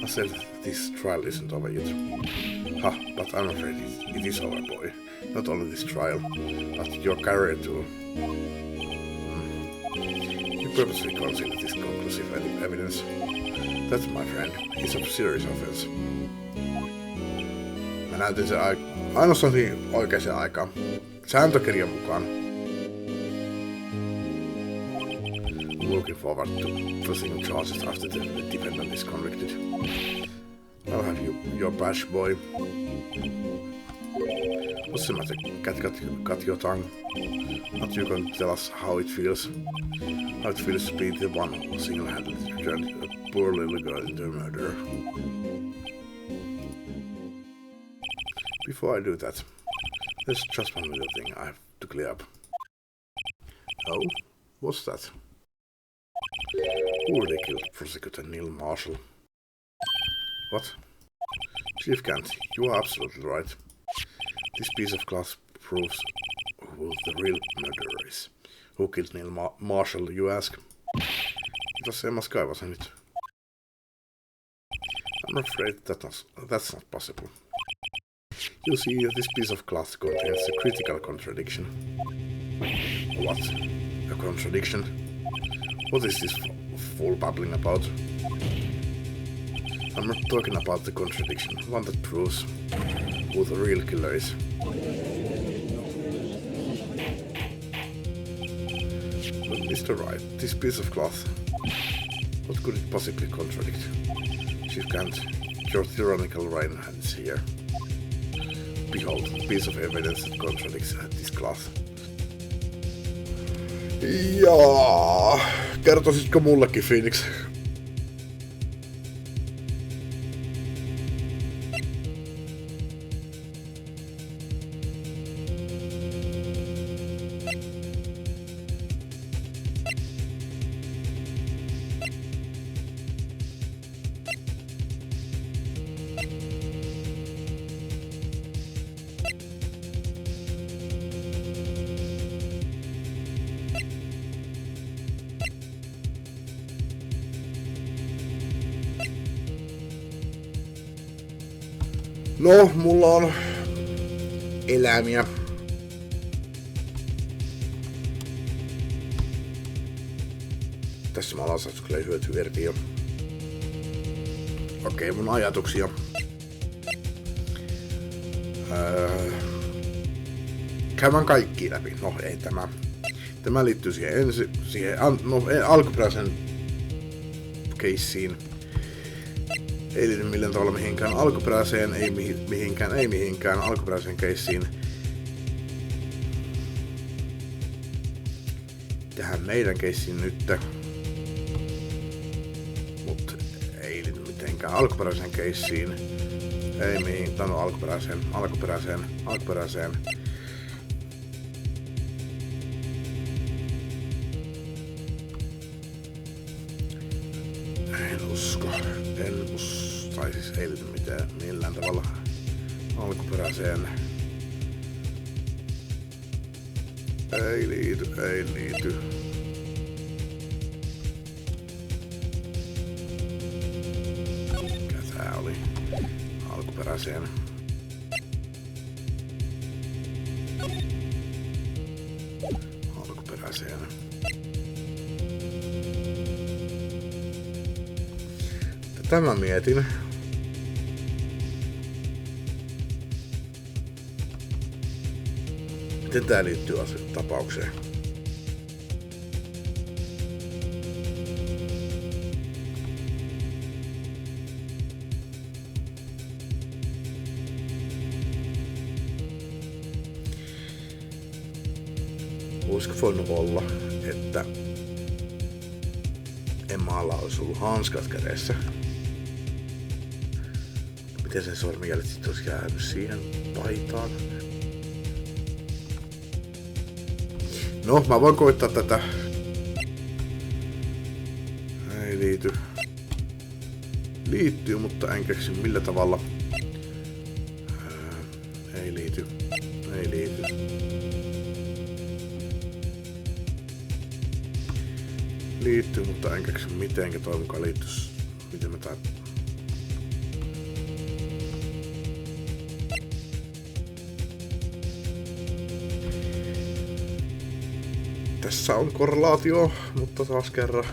I said this trial isn't over yet. Ha, but I'm afraid it is over, boy. Not only this trial, but your career too. You purposely concealed this conclusive evidence. That, my friend, is a serious offense. Mä näytin sen ainoastaan oikeaan aikaan. Sääntökirjan mukaan. I'm looking forward to pressing charges after the defendant is convicted. I'll have your badge, boy. What's the matter? Cut your tongue. Not you going to tell us how it feels? How it feels to be the one who single-handedly turned a poor little girl into a murderer. Before I do that, there's just one little thing I have to clear up. Oh? What's that? Who really killed Prosecutor Neil Marshall? What? Chief Kent, you are absolutely right. This piece of glass proves who the real murderer is. Who killed Neil Marshall, you ask? It was Emma Sky, wasn't it? I'm afraid that's not possible. You see, this piece of glass contains a critical contradiction. What? A contradiction? What is this fool babbling about? I'm not talking about the contradiction, one that proves who the real killer is. But Mr. Wright, this piece of cloth, what could it possibly contradict? Chief Kent, your tyrannical reign hands here. Behold, a piece of evidence that contradicts this cloth. Jaa, kertoisitko mullekin, Phoenix? No, mulla on eläimiä. Tässä mä alan saatu kyllä hyötyä irti jo. Okei, mun ajatuksia. käymään kaikki läpi. No ei tämä liittyy siihen alkuperäisen keissiin. Ei liity millään tavalla mihinkään alkuperäiseen, ei mihinkään alkuperäiseen keissiin. Tähän meidän keissiin nyt. Mut ei liity mitenkään alkuperäiseen keissiin. Ei mihinkään, alkuperäiseen. Tai siis ei liity millään tavalla alkuperäiseen. Ei liity. Mikä tää oli? Alkuperäiseen. Tätä mä mietin. Miten tää liittyy tapaukseen? Olisiko voinut olla, että Emmalla olisi ollut hanskat kädessä? Miten sen sormenjäljet sitten olisi jäänyt siihen paitaan? No, mä voin koittaa tätä. Ei liity. Liittyy, mutta en keksi millä tavalla. Ei liity. Liittyy, mutta en keksi mitenkä toi mukaan liittyisi. Miten mä tää... Tässä on korrelaatio, mutta taas kerran.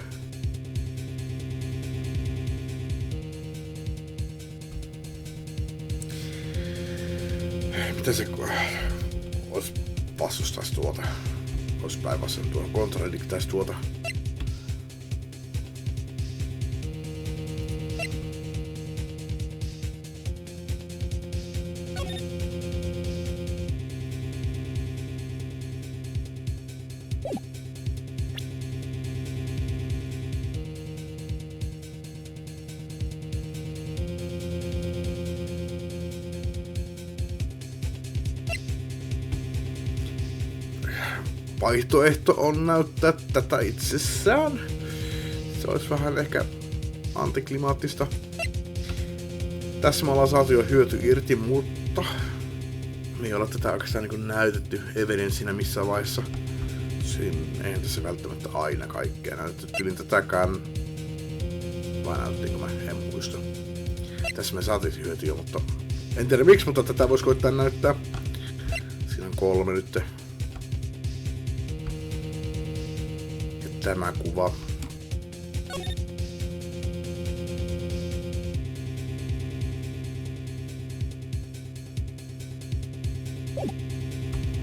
Miten se olisi vastustaisi tuota? Olisi päinvastoin tuo kontradiktaisi tuota. Vaihtoehto on näyttää tätä itsessään. Se olisi vähän ehkä antiklimaattista. Tässä me ollaan saatu jo hyöty irti, mutta me ei olla tätä oikeastaan niin näytetty evidencinä missään vaiheessa. Eihän tässä välttämättä aina kaikkea näytetty. Tylin tätäkään. Vai näytettiinkö mä? En muista. Tässä me saatiin hyöty jo, mutta en tiedä miksi, mutta tätä voisi koittaa näyttää. Siinä on 3 nyt. Tämä kuva.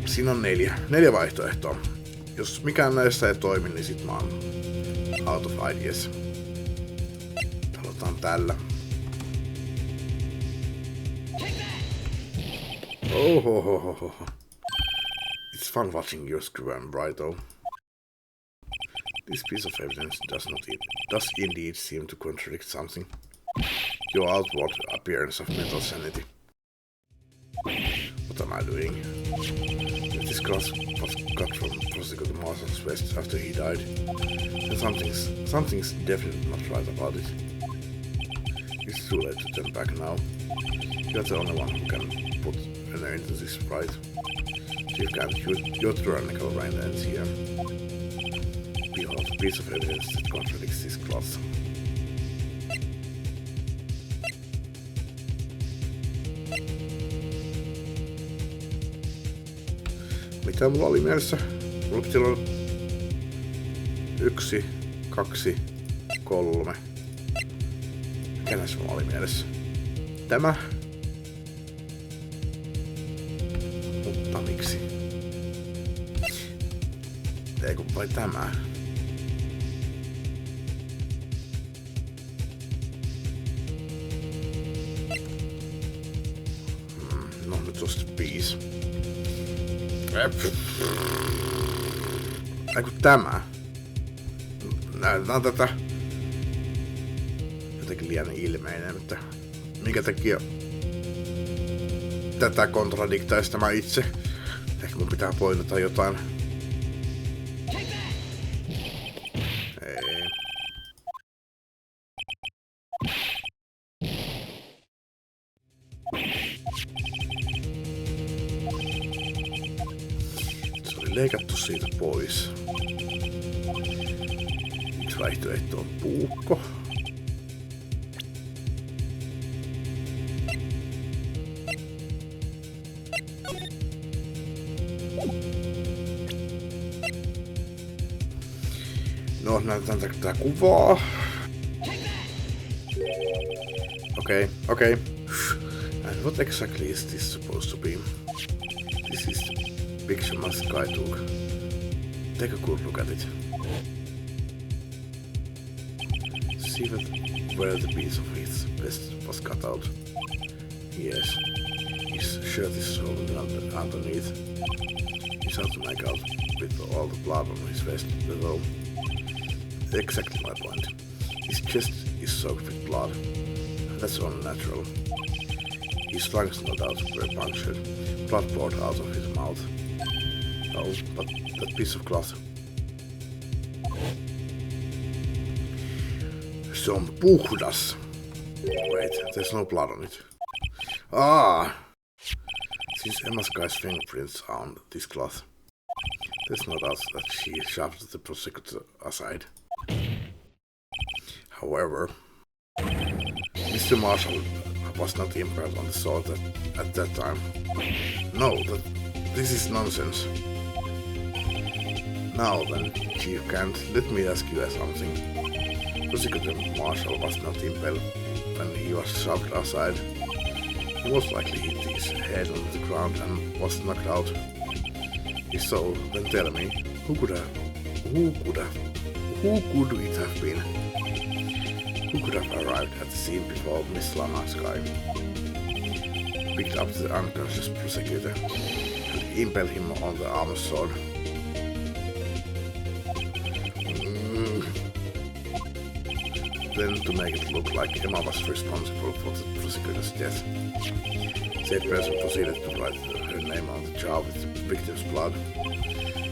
Siinä on 4 vaihtoehtoa. Jos mikään näistä ei toimi, niin sit mä oon out of ideas. Aloitetaan tällä. Ohohohoho. It's fun watching your screw and brighto. This piece of evidence does indeed seem to contradict something. Your outward appearance of mental sanity. What am I doing? If this glass was cut from Prosecutor Marston's vest after he died, then something's definitely not right about it. It's too late to turn back now. You're the only one who can put an end to this, right? Chief Kant, your tyrannical reign ends here. Behold, a piece of evidence that contradicts this clause. Mitä mulla oli mielessä? Mulla piti olla 1, 2, 3. Mikäs mulla oli mielessä? Tämä. Eikö vai tämä? No nyt on sitten 5. Eikö tämä? Näytetään tätä. Jotenkin liian ilmeinen, että minkä takia tätä kontradiktaisi tämä itse. Ehkä mun pitää pointata jotain. Ei. Se oli leikattu siitä pois. Yksi vaihtoehto on puukko. No, näytetään tätä kuvaa. Okay. And what exactly is this supposed to be? This is the picture my guy took. Take a good look at it. See where the piece of his vest was cut out. Yes, his shirt is sewn underneath. He's out to make out with all the blood on his vest below. Exactly my point. His chest is soaked with blood. That's unnatural. His lungs no doubt were punctured. Blood poured out of his mouth. Oh, but that piece of cloth. Se on puhdas. Wait, there's no blood on it. Since Emma Sky's fingerprints are on this cloth, there's no doubt that she shoved the prosecutor aside. However, Mr. Marshall was not impaired on the sword at that time. No, this is nonsense. Now then, Chief Kent, let me ask you something. Prosecutor Marshall was not impaled when he was shoved aside. He most likely hit his head on the ground and was knocked out. If so, then tell me, who could it have been? Who could have arrived at the scene before Miss Sky, picked up the unconscious prosecutor, and impaled him on the armor sword? Then, to make it look like Emma was responsible for the prosecutor's death, said person proceeded to write her name on the jar with the victim's blood,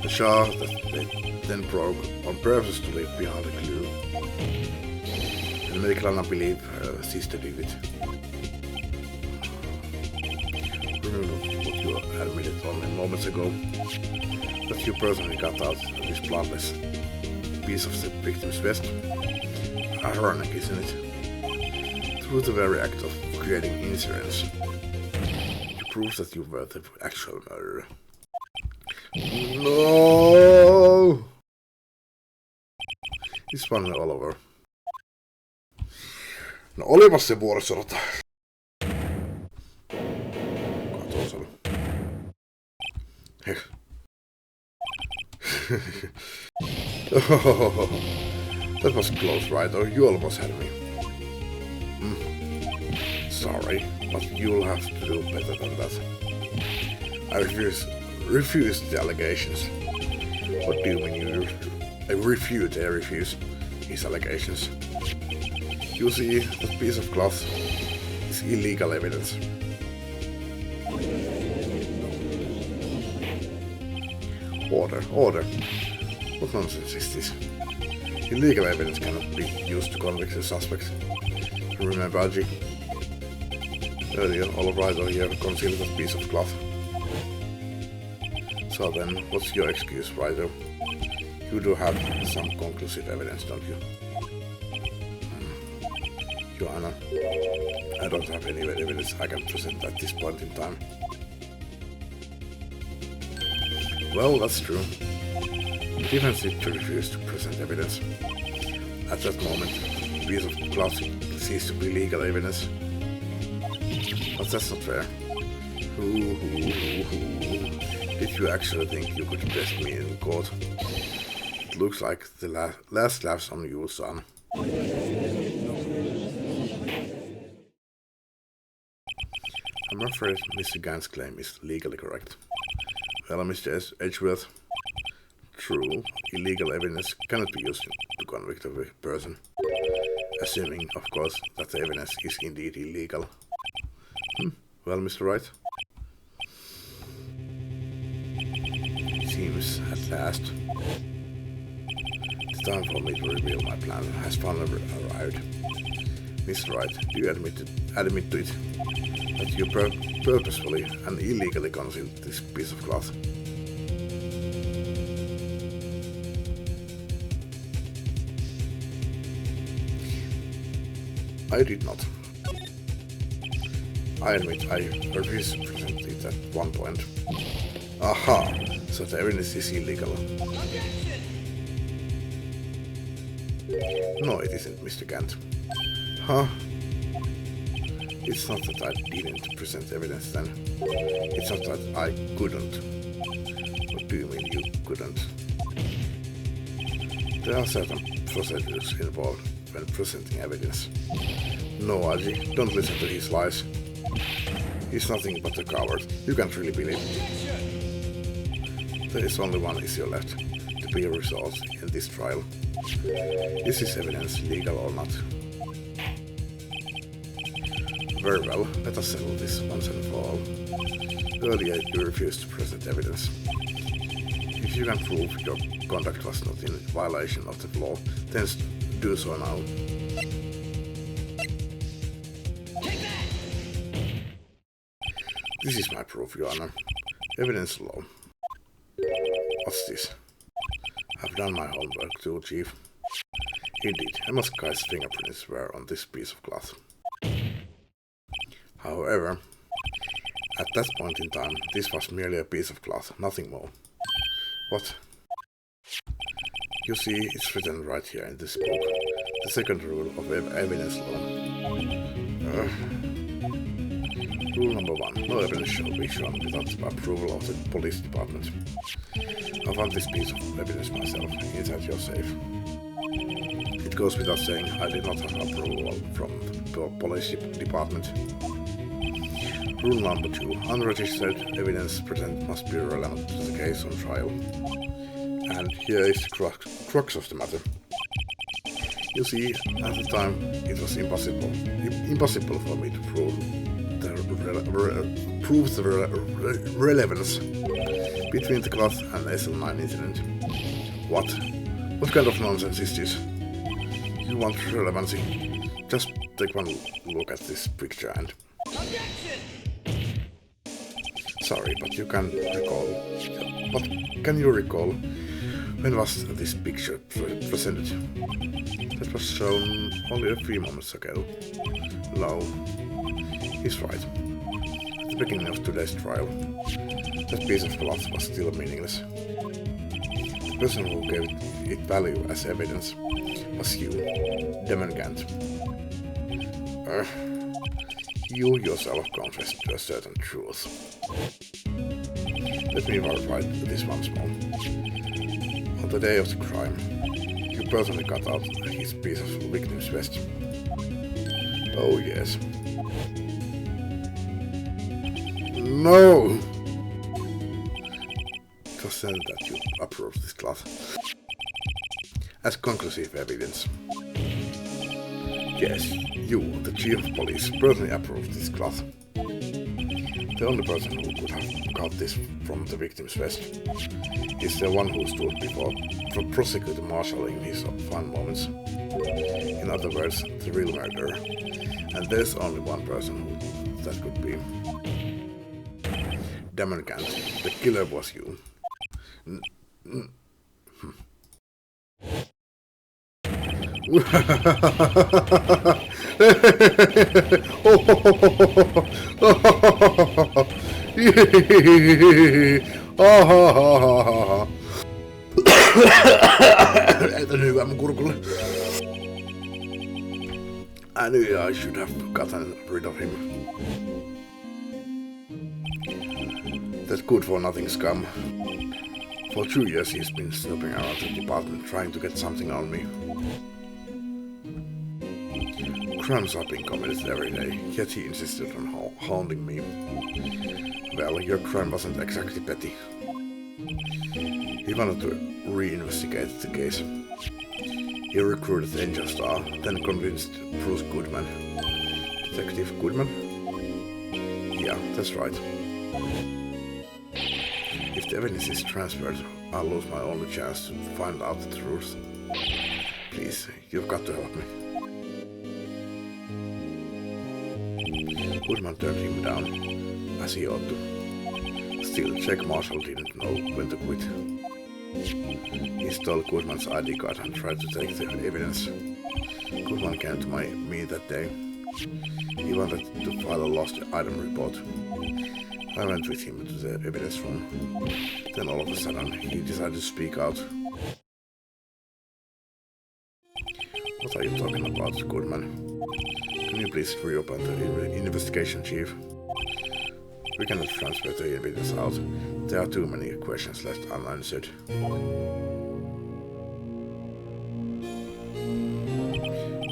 a jar that they then broke on purpose to leave behind a clue. And medical Anna believe her sister did it. Remember what you admitted only moments ago, that you personally got out this bloodless piece of the victim's vest. Ironic, isn't it? Through the very act of creating insurance, you prove that you were the actual murderer. No! It's one all over. No olipas se vuorisodata. Kuka tuossa oli? That was close, right? Or you almost had me. Sorry, but you'll have to do better than that. I refuse the allegations. What do you mean you refuse his allegations? You see, that piece of cloth is illegal evidence. Order. What nonsense is this? Illegal evidence cannot be used to convict the suspects. Remember, Aji? Earlier, all right over here concealed that piece of cloth. So then, what's your excuse, Ryder? You do have some conclusive evidence, don't you? Joanna, I don't have any evidence I can present at this point in time. Well, that's true. The defense did refuse to present evidence. At that moment, the piece of cloth ceased to be legal evidence. But that's not fair. Did you actually think you could test me in court? It looks like the last laughs on you, son. I'm afraid Mr. Gant's claim is legally correct. Well, Mr. Edgeworth, true, illegal evidence cannot be used to convict a person. Assuming, of course, that the evidence is indeed illegal. Well, Mr. Wright? Seems at last. The time for me to reveal my plan has finally arrived. Mr. Wright, do you admit to it that you purposefully and illegally concealed this piece of cloth? I did not. I admit I refused to present it at one point. Aha! So the evidence is illegal. No, it isn't, Mr. Gant. Huh? It's not that I didn't present evidence then. It's not that I couldn't. What do you mean you couldn't? There are certain procedures involved when presenting evidence. No, Aji, don't listen to his lies. He's nothing but a coward. You can't really believe it. There is only one issue left to be resolved in this trial. Is this evidence legal or not? Very well, let us settle this once and for all. Earlier you refused to present evidence. If you can prove your conduct was not in violation of the law, then do so now. This is my proof, Your Honor. Evidence law. What's this? I've done my homework too, Chief. Indeed, Emma's guy's fingerprints were on this piece of cloth. However, at that point in time, this was merely a piece of cloth, nothing more. What? You see, it's written right here in this book. The second rule of evidence law. Rule number 1. No evidence shall be shown without approval of the police department. I found this piece of evidence myself inside your safe. It goes without saying I did not have approval from the police department. Rule number 2. Unregistered evidence presented must be relevant to the case on trial. And here is the crux of the matter. You see, at the time it was impossible for me to prove the relevance between the cloth and the SL9 incident. What? What kind of nonsense is this? You want relevancy? Just take one look at this picture and... Sorry, but you can recall... But can you recall when was this picture presented? That was shown only a few moments ago. No, he's right. At the beginning of today's trial, that piece of cloth was still meaningless. The person who gave it value as evidence was you, Demon Gant. You yourself confessed to a certain truth. Let me verify this once more. On the day of the crime, you personally cut out his piece of victim's vest. Oh yes. No! It was then that you approved this cloth as conclusive evidence. Yes, you, the chief of police, personally approved this cloth. The only person who could have got this from the victim's vest is the one who stood before prosecutor Marshall in his final moments. In other words, the real murderer. And there's only one person who that could be. Demon Gant, the killer was you. Either hyvä mun kurkulle. I knew I should have gotten rid of him. The That good-for-nothing scum. For 2 years he's been snooping around the department trying to get something on me. Crimes are being committed every day, yet he insisted on haunting me. Well, your crime wasn't exactly petty. He wanted to reinvestigate the case. He recruited Angel Star, then convinced Bruce Goodman. Detective Goodman? Yeah, that's right. If the evidence is transferred, I'll lose my only chance to find out the truth. Please, you've got to help me. Goodman turned him down, as he ought to. Still, Jack Marshall didn't know when to quit. He stole Goodman's ID card and tried to take the evidence. Goodman came to me that day. He wanted to file a lost item report. I went with him to the evidence room. Then all of a sudden, he decided to speak out. What are you talking about, Goodman? Can you please reopen the investigation, Chief? We cannot transfer the evidence out. There are too many questions left unanswered.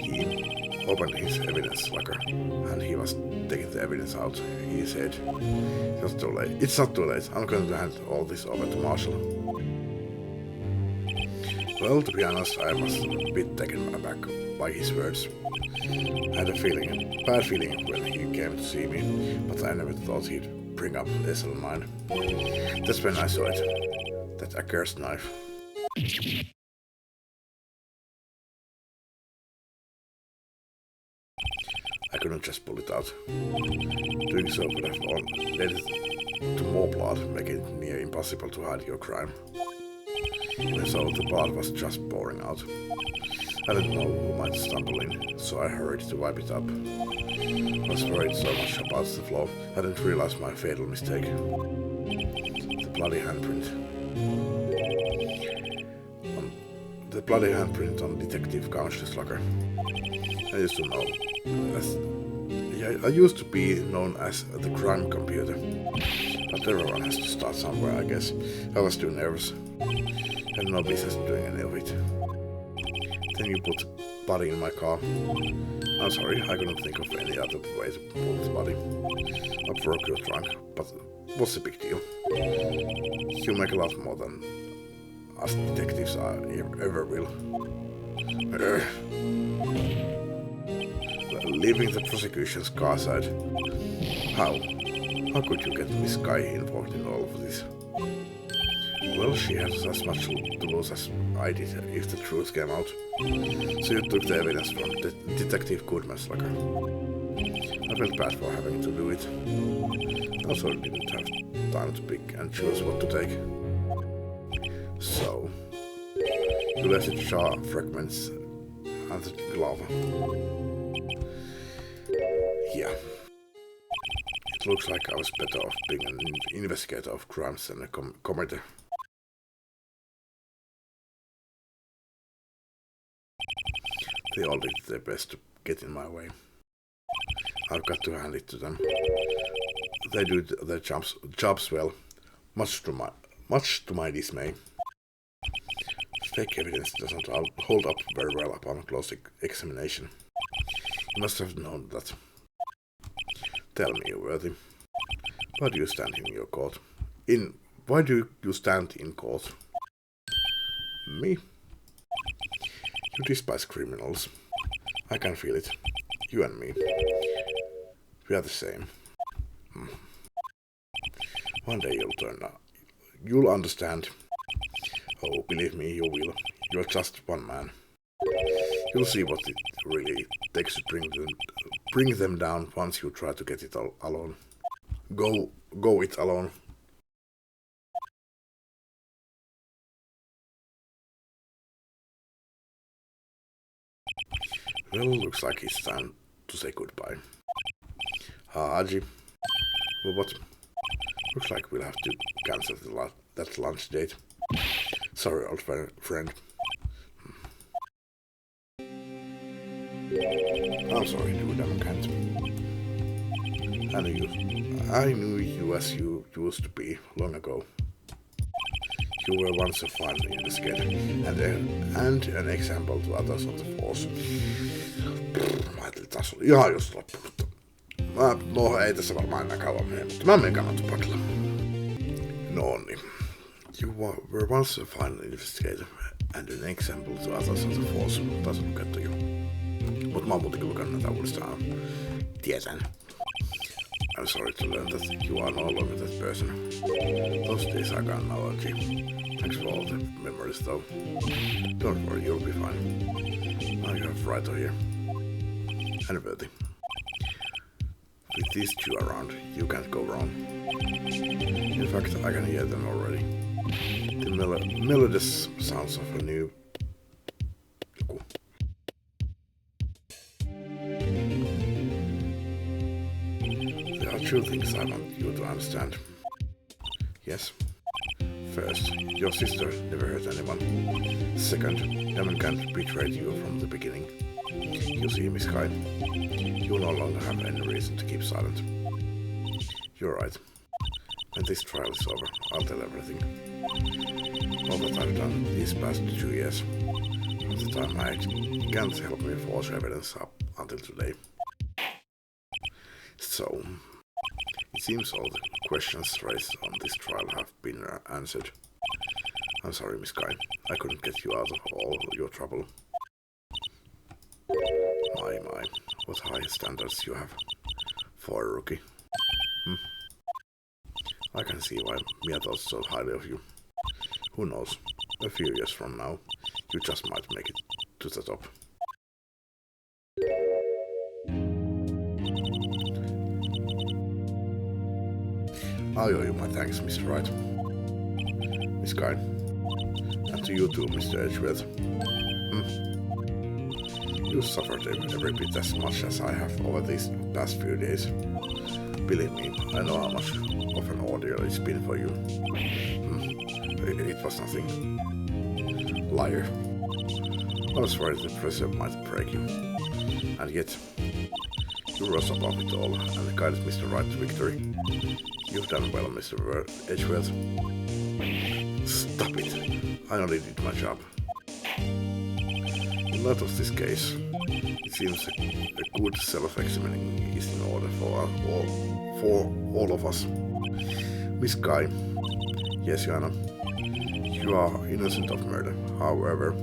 He opened his evidence locker, and he was taking the evidence out. He said, "It's too late. It's not too late. I'm going to hand all this over to Marshall." Well, to be honest, I was a bit taken aback by his words. I had a bad feeling when he came to see me, but I never thought he'd bring up SL9. That's when I saw it. That accursed knife. I couldn't just pull it out. Doing so would have led to more blood, making it near impossible to hide your crime. Even so, the blood was just pouring out. I didn't know who might stumble in, so I hurried to wipe it up. I was worried so much about the flow, I didn't realize my fatal mistake. The bloody handprint on Detective Couch's locker. I used to be known as the crime computer, but everyone has to start somewhere, I guess. I was too nervous. I had no business doing any of it. Then you put the body in my car. I'm sorry, I couldn't think of any other way to pull the body. I broke your trunk, but what's the big deal? You make a lot more than us detectives ever will. Leaving the prosecution's car side. How? How could you get Miss Guy involved in all of this? Well, she has as much to lose as I did if the truth came out. So you took the evidence from Detective Goodman's locker. I felt bad for having to do it. I also didn't have time to pick and choose what to take. So, you left the jar fragments and the glove. Yeah. It looks like I was better off being an investigator of crimes than a commoner. They all did their best to get in my way. I've got to hand it to them. They do their jobs well, much to my dismay. Fake evidence doesn't hold up very well upon close examination. You must have known that. Tell me, Worthy, why do you stand in your court? Why do you stand in court? Me? You despise criminals. I can feel it. You and me. We are the same. One day you'll understand. Oh, believe me, you will. You're just one man. You'll see what it really takes to bring them down once you try to get it all alone. Go it alone. Well, looks like it's time to say goodbye. Haji. Well, what? Looks like we'll have to cancel that lunch date. Sorry, old friend. I'm sorry, dude, I can't. I knew you as you used to be long ago. You were once a fine investigator and an example to others on the force. Mä ajattelin, taas oli ihan just loppunut. No ei tässä varmaan enää kauan mene, mutta mä menen kannatupakilla. No niin. You were once a fine investigator and an example to others on the force. Taisin lukea jo. Mut mä oon muutenkin lukannut näitä uudestaan. Tietän. I'm sorry to learn that you are no longer that person. Those days are gone now, Archie. Thanks for all the memories, though. Don't worry, you'll be fine. Now you have Wright here. And Vitsi. With these two around, you can't go wrong. In fact, I can hear them already. The melodious sounds of a new... There are two things I want you to understand. Yes. First, your sister never hurt anyone. Second, Evan can't betray you from the beginning. You see, Miss Kai, you no longer have any reason to keep silent. You're right. When this trial is over, I'll tell everything. All that I've done these past 2 years, from the time I can't help me forge evidence up until today. So, it seems all the questions raised on this trial have been answered. I'm sorry, Miss Kai. I couldn't get you out of all your trouble. My, what high standards you have for a rookie. I can see why Mia thought so highly of you. Who knows, a few years from now, you just might make it to the top. I owe you my thanks, Mr. Wright. Miss Kai. And to you too, Mr. Edgeworth. You suffered every bit as much as I have over these past few days. Believe me, I know how much of an ordeal it's been for you. It was nothing. Liar. I was worried the pressure might break you. And yet, you rose above it all and guided Mr. Wright to victory. You've done well, Mr. Edgeworth. Stop it. I only did my job. In light of this case, it seems a good self-examining is in order for all of us. Miss Kai, yes, Joanna, you are innocent of murder. However,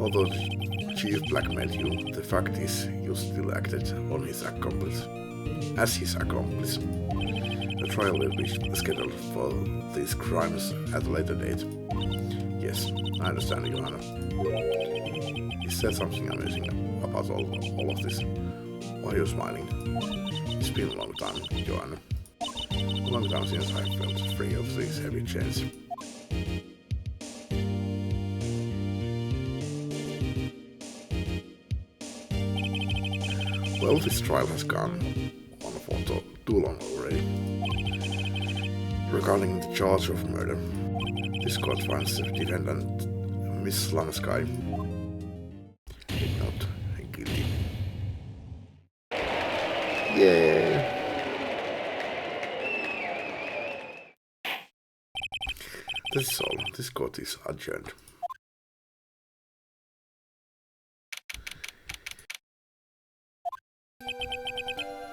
although the chief blackmailed you, the fact is you still acted on his accomplice. As his accomplice. The trial will be scheduled for these crimes at a later date. Yes, I understand, Johanna. Is there something amusing about all of this? Why are you smiling? It's been a long time, Johanna. A long time since I felt free of these heavy chains. Well, this trial has gone on for too long already. Regarding the charge of murder, this court finds the defendant, Miss Lansky, not guilty. Yeah. That is all. This court is adjourned.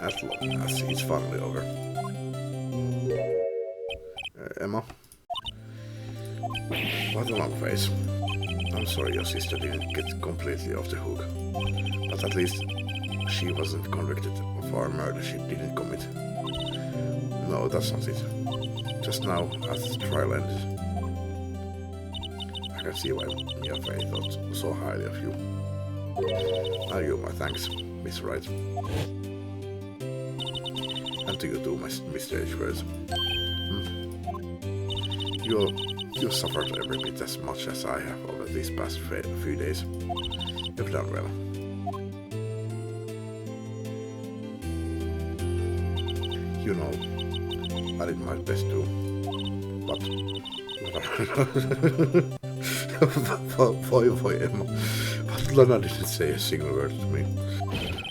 As long as it's finally over. Emma. What a long face. I'm sorry your sister didn't get completely off the hook. But at least she wasn't convicted for a murder she didn't commit. No, that's not it. Just now, as the trial ended, I can see why Mia Fey thought so highly of you. I owe you my thanks, Miss Wright. And to you too, Mr. Edgeworth. You suffered every bit as much as I have over these past few days. You've done well. You know, I did my best too. But... Voi Emma. But Lana didn't say a single word to me.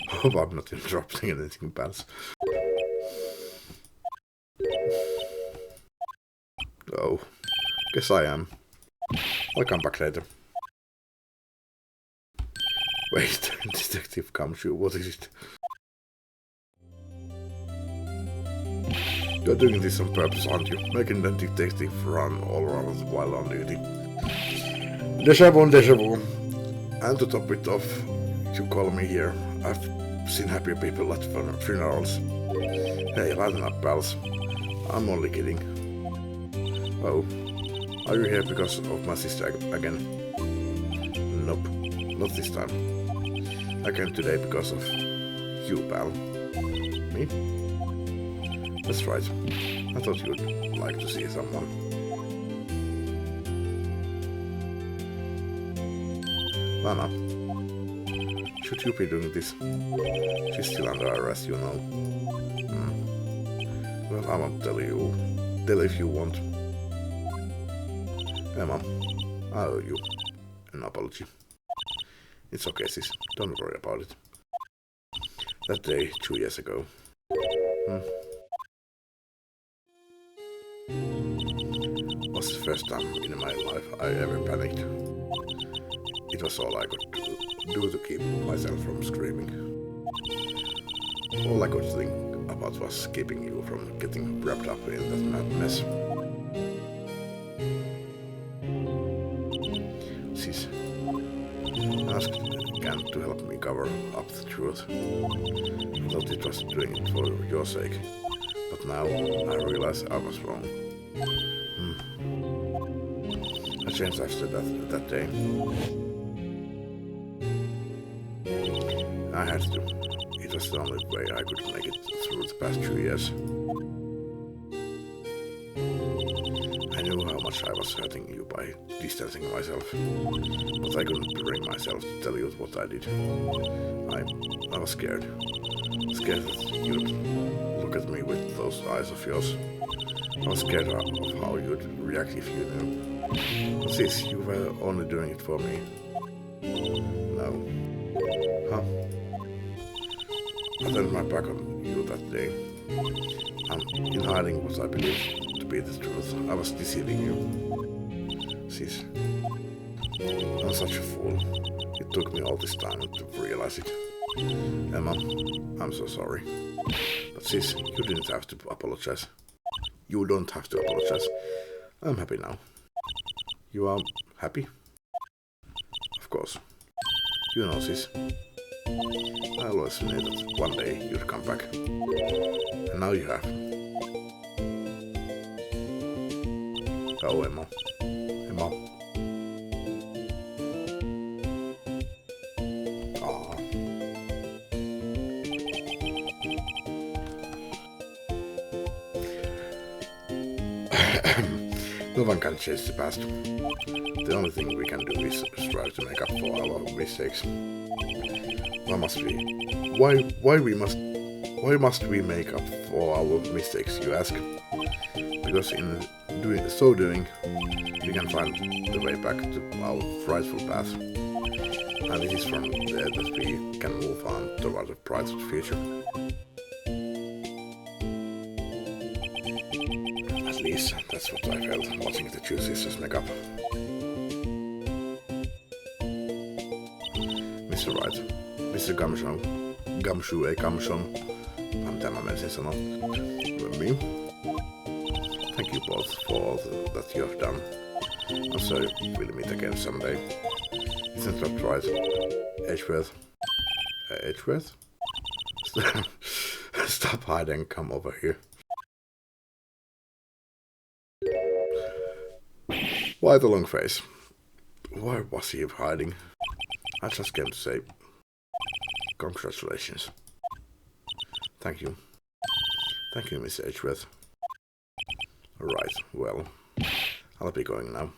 Hope I'm not interrupting anything, pals. Oh, guess I am. I'll come back later. Wait, Detective Gumshoe, what is it? You're doing this on purpose, aren't you? Making the detective run all around while on duty. Deja vu, deja vu. And to top it off, you call me here. I've seen happier people at funerals. Hey, lighten up, pals. I'm only kidding. Oh, are you here because of my sister again? Nope, not this time. I came today because of you, pal. Me? That's right. I thought you'd like to see someone. Lana, should you be doing this? She's still under arrest, you know. Well, I won't tell you. Tell if you want. Emma, I owe you an apology. It's okay, sis. Don't worry about it. That day, 2 years ago. Was the first time in my life I ever panicked. It was all I could do to keep myself from screaming. All I could think about was keeping you from getting wrapped up in that mess. Sis, I asked Kent to help me cover up the truth. I thought it was doing it for your sake, but now I realize I was wrong. I changed after that day. I had to. It was the only way I could make it through the past 2 years. I knew how much I was hurting you by distancing myself, but I couldn't bring myself to tell you what I did. I was scared. Scared that you'd look at me with those eyes of yours. I was scared of how you'd react if you knew. But sis, you were only doing it for me. No. Huh? I turned my back on you that day. In hiding what I believed to be the truth, I was deceiving you. Sis, I'm such a fool. It took me all this time to realize it. Emma, I'm so sorry. But sis, you didn't have to apologize. You don't have to apologize. I'm happy now. You are happy? Of course. You know, sis. I always knew that one day you'd come back. And now you have. Oh, Emma. Emma. Aww. No one can change the past. The only thing we can do is strive to make up for our mistakes. Why must we make up for our mistakes, you ask? Because in doing, we can find the way back to our rightful path. And it is from there that we can move on toward a brighter future. At least that's what I felt watching the two sisters make up. Mr. Wright, Mr. Gumshoe, ei Gumshoe, mitä mä menisin sanoa, me. Thank you both for all that you have done. I'm sorry we'll meet again someday. Isn't that right, Edgeworth? Edgeworth? Stop hiding, come over here. Why the long face? Why was he hiding? I just came to say congratulations. Thank you. Thank you, Miss Edgeworth. Right, well, I'll be going now.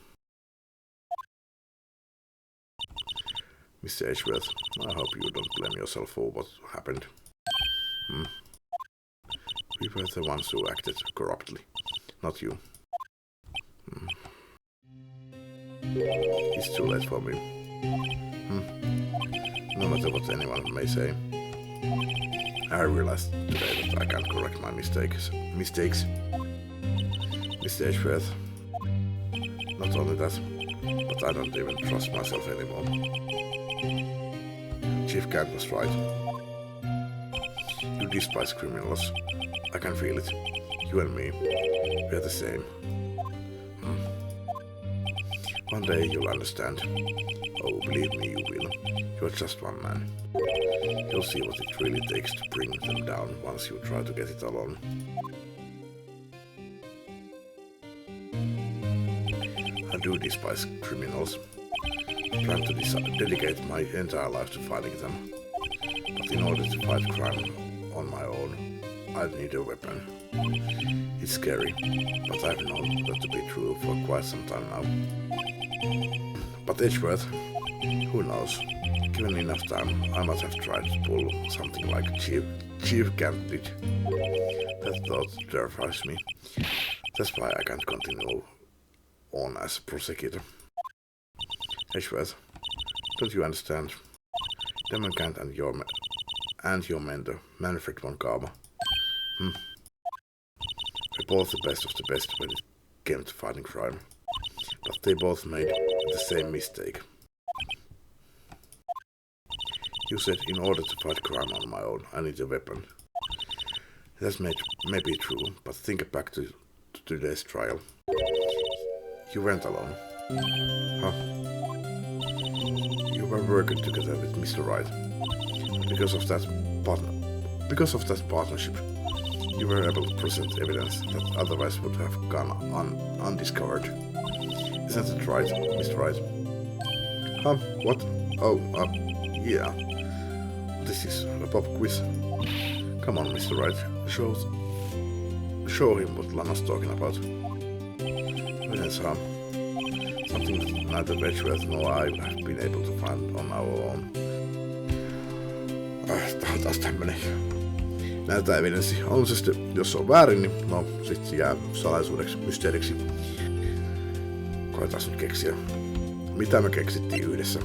Mr. Edgeworth, I hope you don't blame yourself for what happened. We were the ones who acted corruptly, not you. It's too late for me. No matter what anyone may say, I realized today that I can't correct my mistakes. Mr. Edgeworth, Not only that, but I don't even trust myself anymore. Chief Kant was right. You despise criminals. I can feel it. You and me, we are the same. One day you'll understand. Oh, believe me, you will. You're just one man. You'll see what it really takes to bring them down once you try to get it alone. I do despise criminals. I plan to dedicate my entire life to fighting them. But in order to fight crime on my own, I need a weapon. It's scary, but I've known that to be true for quite some time now. But Edgeworth, who knows? Given enough time, I might have tried to pull something like Chief Kant did. That thought terrifies me. That's why I can't continue on as a prosecutor. Edgeworth, don't you understand? Demon Kant and your mentor, Manfred von Kama. We're both the best of the best when it came to fighting crime. But they both made the same mistake. You said in order to fight crime on my own, I need a weapon. That's maybe true, but think back to today's trial. You weren't alone. Huh? You were working together with Mr. Wright. Because of that partnership, you were able to present evidence that otherwise would have gone undiscovered. Isn't it right, Mr. Wright? Huh? What? Oh, yeah. This is a pop quiz. Come on, Mr. Wright. Show him what Lana's talking about. Evidence, huh? Something that neither Edgeworth nor I have been able to find on our own. Tää on taas tämmönen. Näytetään evidenssi. On se sitten, jos se on väärin, niin no, sit se jää salaisuudeksi, mysteeriksi. Koetaan nyt keksiä. Mitä me keksittiin yhdessä?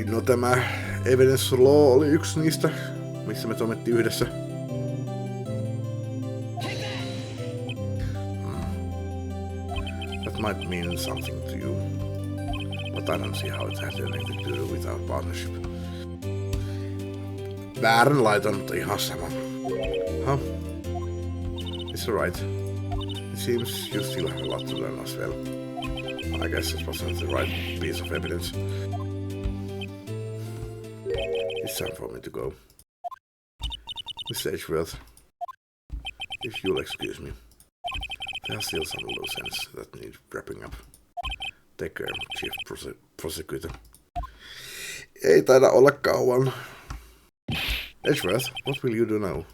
No tämä evidence law oli yksi niistä, missä me toimittiin yhdessä. That might mean something to you, but I don't see how it has anything to do with our partnership. Väärän laiton, mutta ihan sama. Huh? Mr. Wright, it seems you still have a lot to learn as well. I guess it wasn't the right piece of evidence. It's time for me to go. Mr. Edgeworth, if you'll excuse me, there are still some loose ends that need wrapping up. Take care, Chief Prosecutor. Ei taida olla kauan. Edgeworth, what will you do now?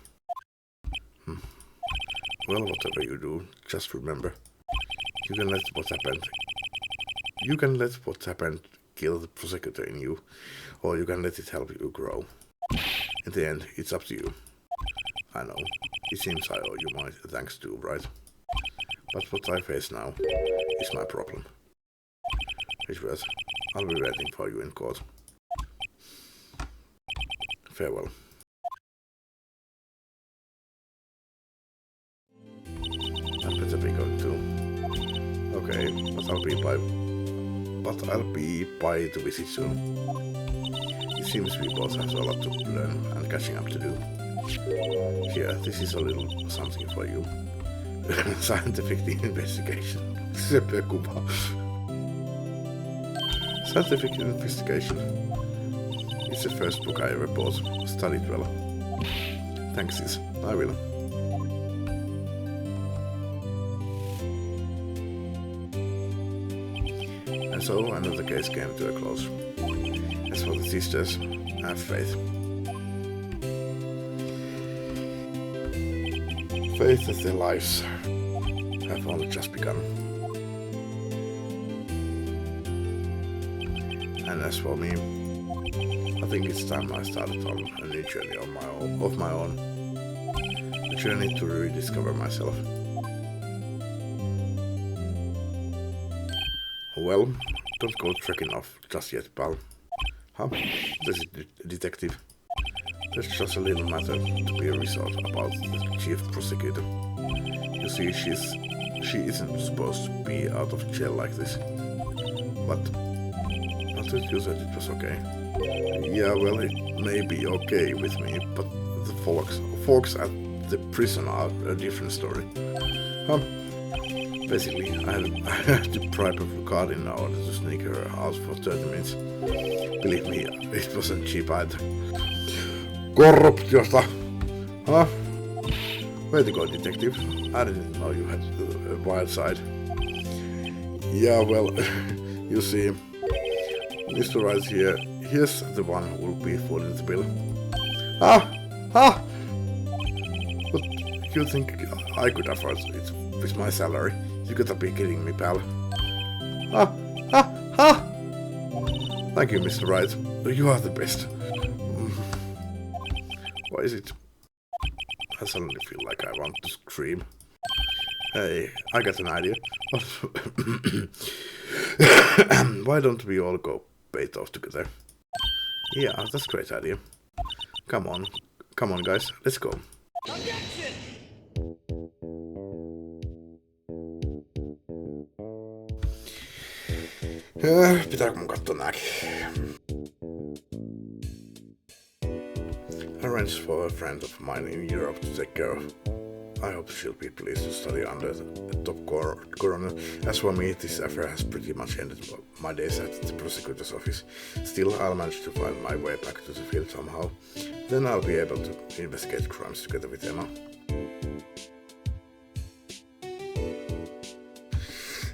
Well, whatever you do, just remember, you can let what happened kill the prosecutor in you, or you can let it help you grow. In the end, it's up to you. I know, it seems I owe you my thanks too, right? But what I face now is my problem. Edgeworth, I'll be waiting for you in court. Farewell. I'd better be going too. Okay, but I'll be by to visit soon. It seems we both have a lot to learn and catching up to do. Here, this is a little something for you. Scientific investigation. Sepä kuva. Scientific investigation. It's the first book I ever bought. Studied well. Thanks, sis. I will. And so another case came to a close. As for the sisters, have faith. Faith that their lives have only just begun. And as for me, I think it's time I started on a new journey of my own. A journey to rediscover myself. Well, don't go trekking off just yet, pal. Huh? This is detective. There's just a little matter to be resolved about the chief prosecutor. You see, she isn't supposed to be out of jail like this. But I thought you said it was okay. Yeah, well, it may be okay with me, but the folks at the prison are a different story. Huh? Basically, I had to bribe a guard in order to sneak her out for 30 minutes. Believe me, it wasn't cheap either. Korruptiosta! Huh? Way to go, detective. I didn't know you had a wild side. Yeah, well, you see, Mr. Wright here, here's the one who will be footing the bill. But you think I could afford it with my salary? You gotta be kidding me, pal. Thank you, Mr. Wright. You are the best. Why is it? I suddenly feel like I want to scream. Hey, I got an idea. Why don't we all go bait off together? Yeah, that's a great idea. Come on guys, let's go. Objection! Pitääkö mun katsoa nääkin? Arranged for a friend of mine in Europe to take care of. I hope she'll be pleased to study under the top coroner. As for me, this affair has pretty much ended my days at the prosecutor's office. Still, I'll manage to find my way back to the field somehow. Then I'll be able to investigate crimes together with Emma.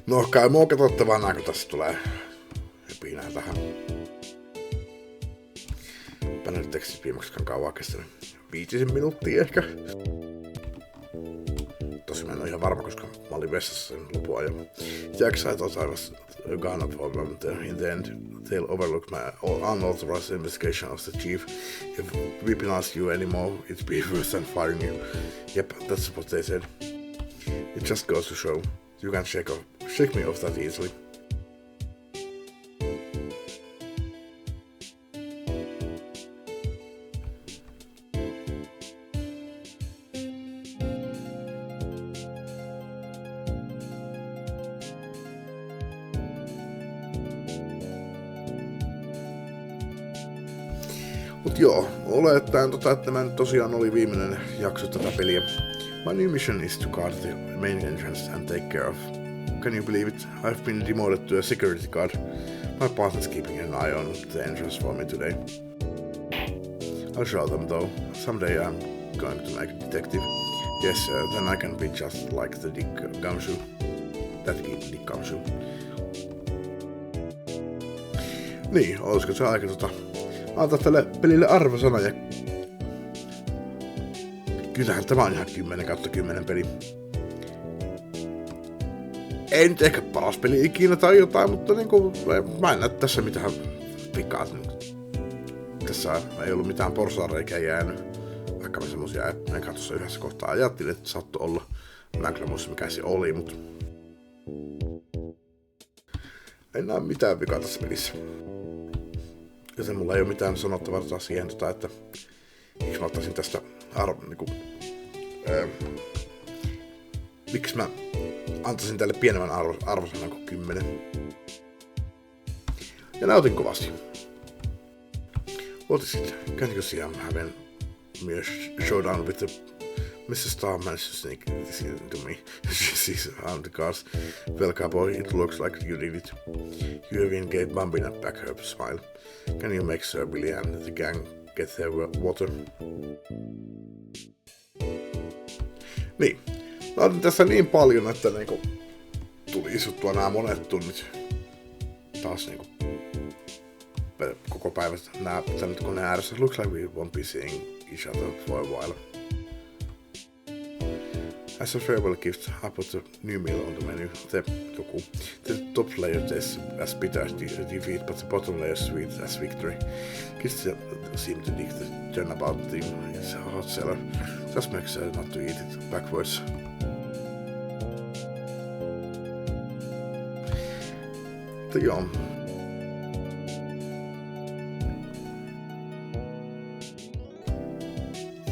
No kai mua katsottavaa nää, kun tässä tulee hypinää tähän. Nyt tekstit viimeksikaan kauan kestänyt. 5 minuuttia ehkä. Tosi mä en ole ihan varma, koska mä olin vessassa sen lopun ajan. Jacks, I thought I was gone for them. In the end, they'll overlook my unauthorized investigation of the chief. If we penalize you anymore, it'd be worse than firing you. Yep, that's what they said. It just goes to show. You can't shake me off that easily. Mut joo, olettaen että tämä nyt tosiaan oli viimeinen jakso tätä peliä. My new mission is to guard the main entrance and take care of. Can you believe it? I've been demoted to a security guard. My partner's keeping an eye on the entrance for me today. I'll show them though. Someday I'm going to make a detective. Yes, then I can be just like the Dick Gumshoe. That Dick Gumshoe. Niin, olisiko se aika antaa tälle pelille arvosana ja kyllähän tämä on ihan 10/10 peli. Ei nyt ehkä paras peli ikinä tai jotain, mutta niinku, mä en näe tässä mitään vikaa. Tässä ei ollut mitään porsaanreikää jäänyt. Vaikka mä semmosia eka tuossa yhdessä kohtaa ajattelin, että saattoi olla. Mä en kyllä muista mikä se oli, mutta en näe mitään vikaa tässä pelissä. Joten mulla ei ole mitään sanottavaa siihen, että miksi mä ottaisin tästä miksi mä antaisin tälle pienemmän arvosanan kuin 10. Ja nautin kovasti. What is it? Can you see I'm having me a showdown with the Mrs. Star managed to sneak this into me. She sees on the cars. Well, cowboy, it looks like you did it. You even gave Bambina back her smile. Can you make Sir Billy and the gang get their water? Niin. Mä otin tässä niin paljon, että niinku tuli isuttua nämä monet tunnit. Taas niinku koko päivä nää tänne koneen ääressä. Looks like we won't be seeing each other for a while. As a farewell gift, I put a new meal on the menu. The top layer tastes as bitter as defeat, but the bottom layer is sweet as victory. Kids seem to dig the turnabout thing. It's a hot seller. Just make sure not to eat it backwards. Mutta joo.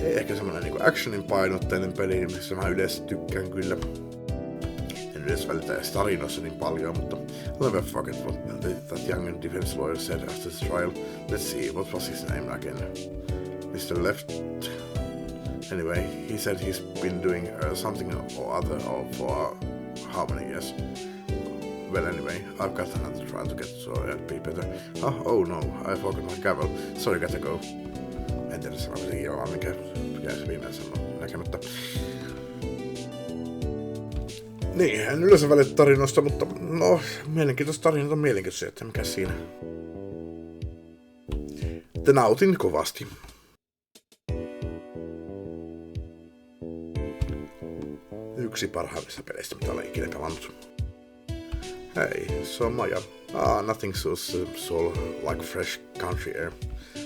ei ehkä semmonen niinku actionin painotteinen peli, missä mä yleensä tykkään kyllä. En yleensä välitä edes tarinoissa niin paljon, mutta I'll never forget what that young defense lawyer said after the trial. Let's see, what was his name again? Mr. Left. Anyway, he said he's been doing something or other for how many years? Well, anyway, I've got another trial to get, so I'll be better. Oh no, I forgot my gavel. Sorry, gotta go. En tiedä sanoisin joo, mikä se viimeinen sanoo näkemättä. Niin, en yleensä välitä tarinoista, mutta no, mielenkiintoista tarinat on mielenkiintoisia, että mikä siinä. Te nautin kovasti. Yksi parhaimmista peleistä, mitä olen ikinä pelannut. Hey, so Maya. Nothing so like fresh country air.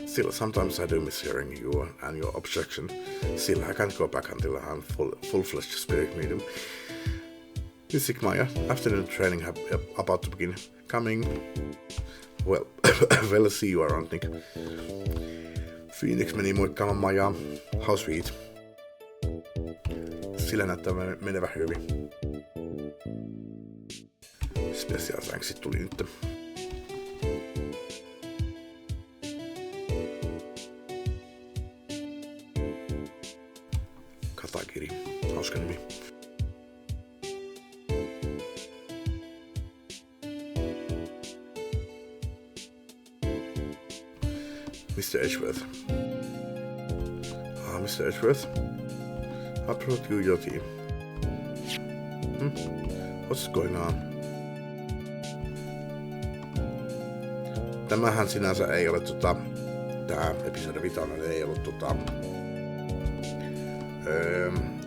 Still, sometimes I do miss hearing you and your objection. Still, I can't go back until I'm full-fledged spirit medium. Visic Maya, afternoon training about to begin. Coming. Well, well, see you around, Nick. Phoenix meni moikkaamaan Majaa. How sweet. Sillä näyttää menevä hyvin. Special Thanksit tuli nyt. Katakiri. Hauska nimi. Mr. Edgeworth. Mr. Edgeworth. I brought you your tea. What's going on? Tämähän sinänsä ei ole tää episodi 5 ei ollut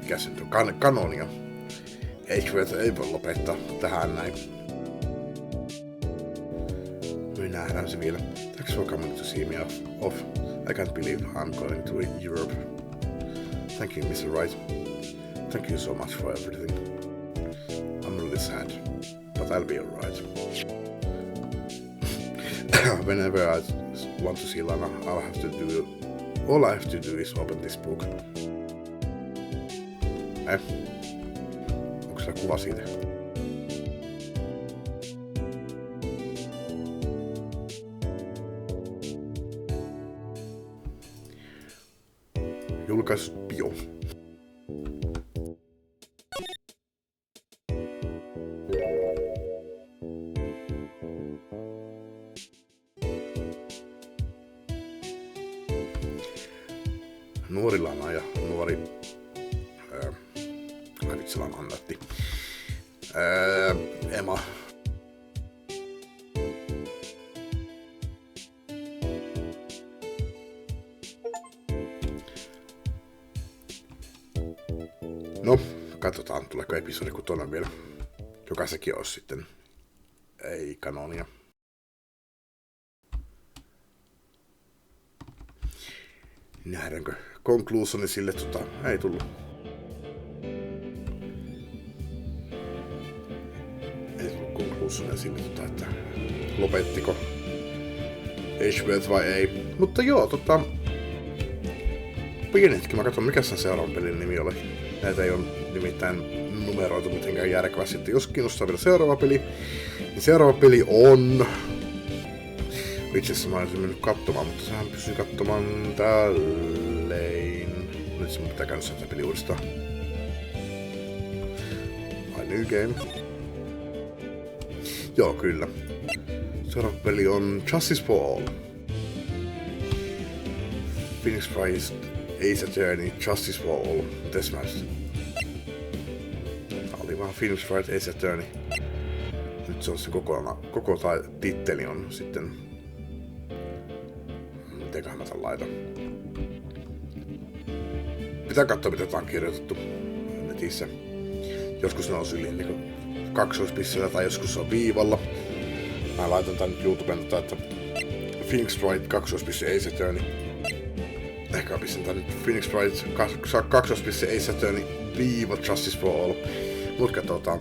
mikä se on kanonia. Edgeworth ei voi lopettaa tähän näin. Me nähdään se vielä. Thanks for coming to see me off. I can't believe I'm going to Europe. Thank you, Mr. Wright. Thank you so much for everything. I'm really sad, but I'll be alright. Whenever I want to see Lana, all I have to do is open this book. Onko se kuva siitä? Julkaisut bio. Nuori Lana ja nuori Vitsilan Annetti. Emma. No, katsotaan tuleeko episodi 6 vielä, joka sekin olisi sitten ei kanonia. Nähdäänkö konkluusioni sille, ei tullut. Ei tullut konkluusioni sille, että lopettiko Edgeworth vai ei. Mutta joo, pieni hetki, mä katson mikä sen seuraavan pelin nimi oli. Näitä ei ole nimittäin numeroitu mitenkään järkevästi. Sitten jos kiinnostaa vielä seuraava peli, niin seuraava peli on... Vitsissä mä olisin mennyt katsomaan, mutta sehän pystyn katsomaan tälleen. Nyt se mun pitää käydä sitä peli uudestaan. New game. Joo, kyllä. Seuraava peli on Justice for All. Phoenix Wright, Ace Attorney, Justice for All. Deathmatch. Oli vaan Phoenix Wright, Ace Attorney. Nyt se on se koko titteli on sitten... Mitenköhän mä tän laitan? Pitää katsoa mitä tää on kirjoitettu netissä. Joskus ne on syliin niin kaksoispissillä tai joskus se on viivalla. Mä laitan tän nyt YouTuben että Phoenix Wright kaksoispisse Ace Attorney. Ehkä pistän tän nyt Phoenix Wright kaksoispisse Ace Attorney viiva Justice for All. Mut katsotaan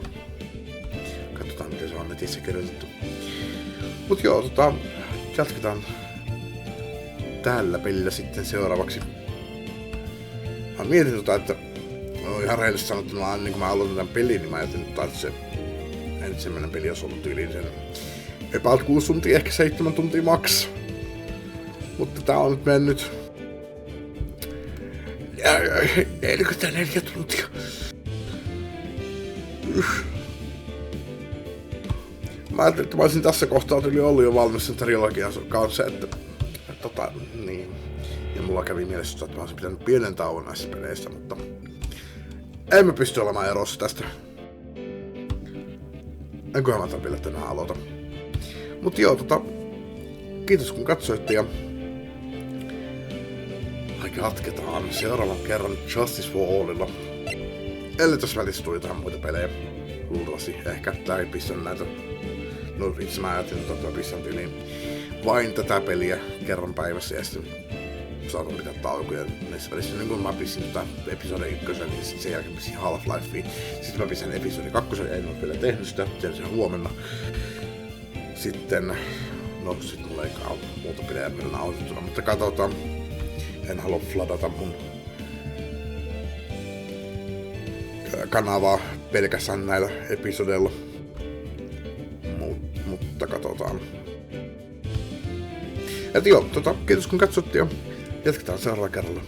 miten se on netissä kirjoitettu. Mut joo, jatketaan tällä pelillä sitten seuraavaksi. Mä mietin että ihan rehellisesti sanottuna, niin kun mä aloitin tämän pelin, niin mä ajattelin, että se ensimmäinen peli olisi ollut tyyliin sen about 6 tuntia, ehkä 7 tuntia maks. Mutta tää on nyt mennyt 44 tuntia. Mä ajattelin, että mä olisin tässä kohtaa ollut jo valmis sen trilogian kanssa, että niin. Ja mulla kävi mielessä, että mä olisin pitänyt pienen tauon näissä peleissä, mutta en mä pysty olemaan erossa tästä. Enköhän mä tämän vielä tänään aloita. Mut joo, kiitos kun katsoitte ja jatketaan seuraavan kerran Justice for Allilla. Eli tässä välissä tuli jotain muita pelejä. Luultavasti ehkä tää ei pissannut näitä. No itse mä ajattelin, että mä pissan tyyliin vain tätä peliä kerran päivässä ja sitten saatan pitää taukoja näissä välissä. Niin kun mä pissin episodi 1, niin sitten sen jälkeen pissin Half-Lifeen. Sitten mä pissin episodi 2, ja en ole vielä tehnyt sitä, teen sen huomenna. Sitten, sit mulla ei ole muuta pidä mennä nautettuna, mutta katsotaan. En halua fladata mun kanavaa pelkästään näillä episodeilla. Mutta katsotaan. Et joo, kiitos kun katsotte ja jatketaan seuraavalla kerralla.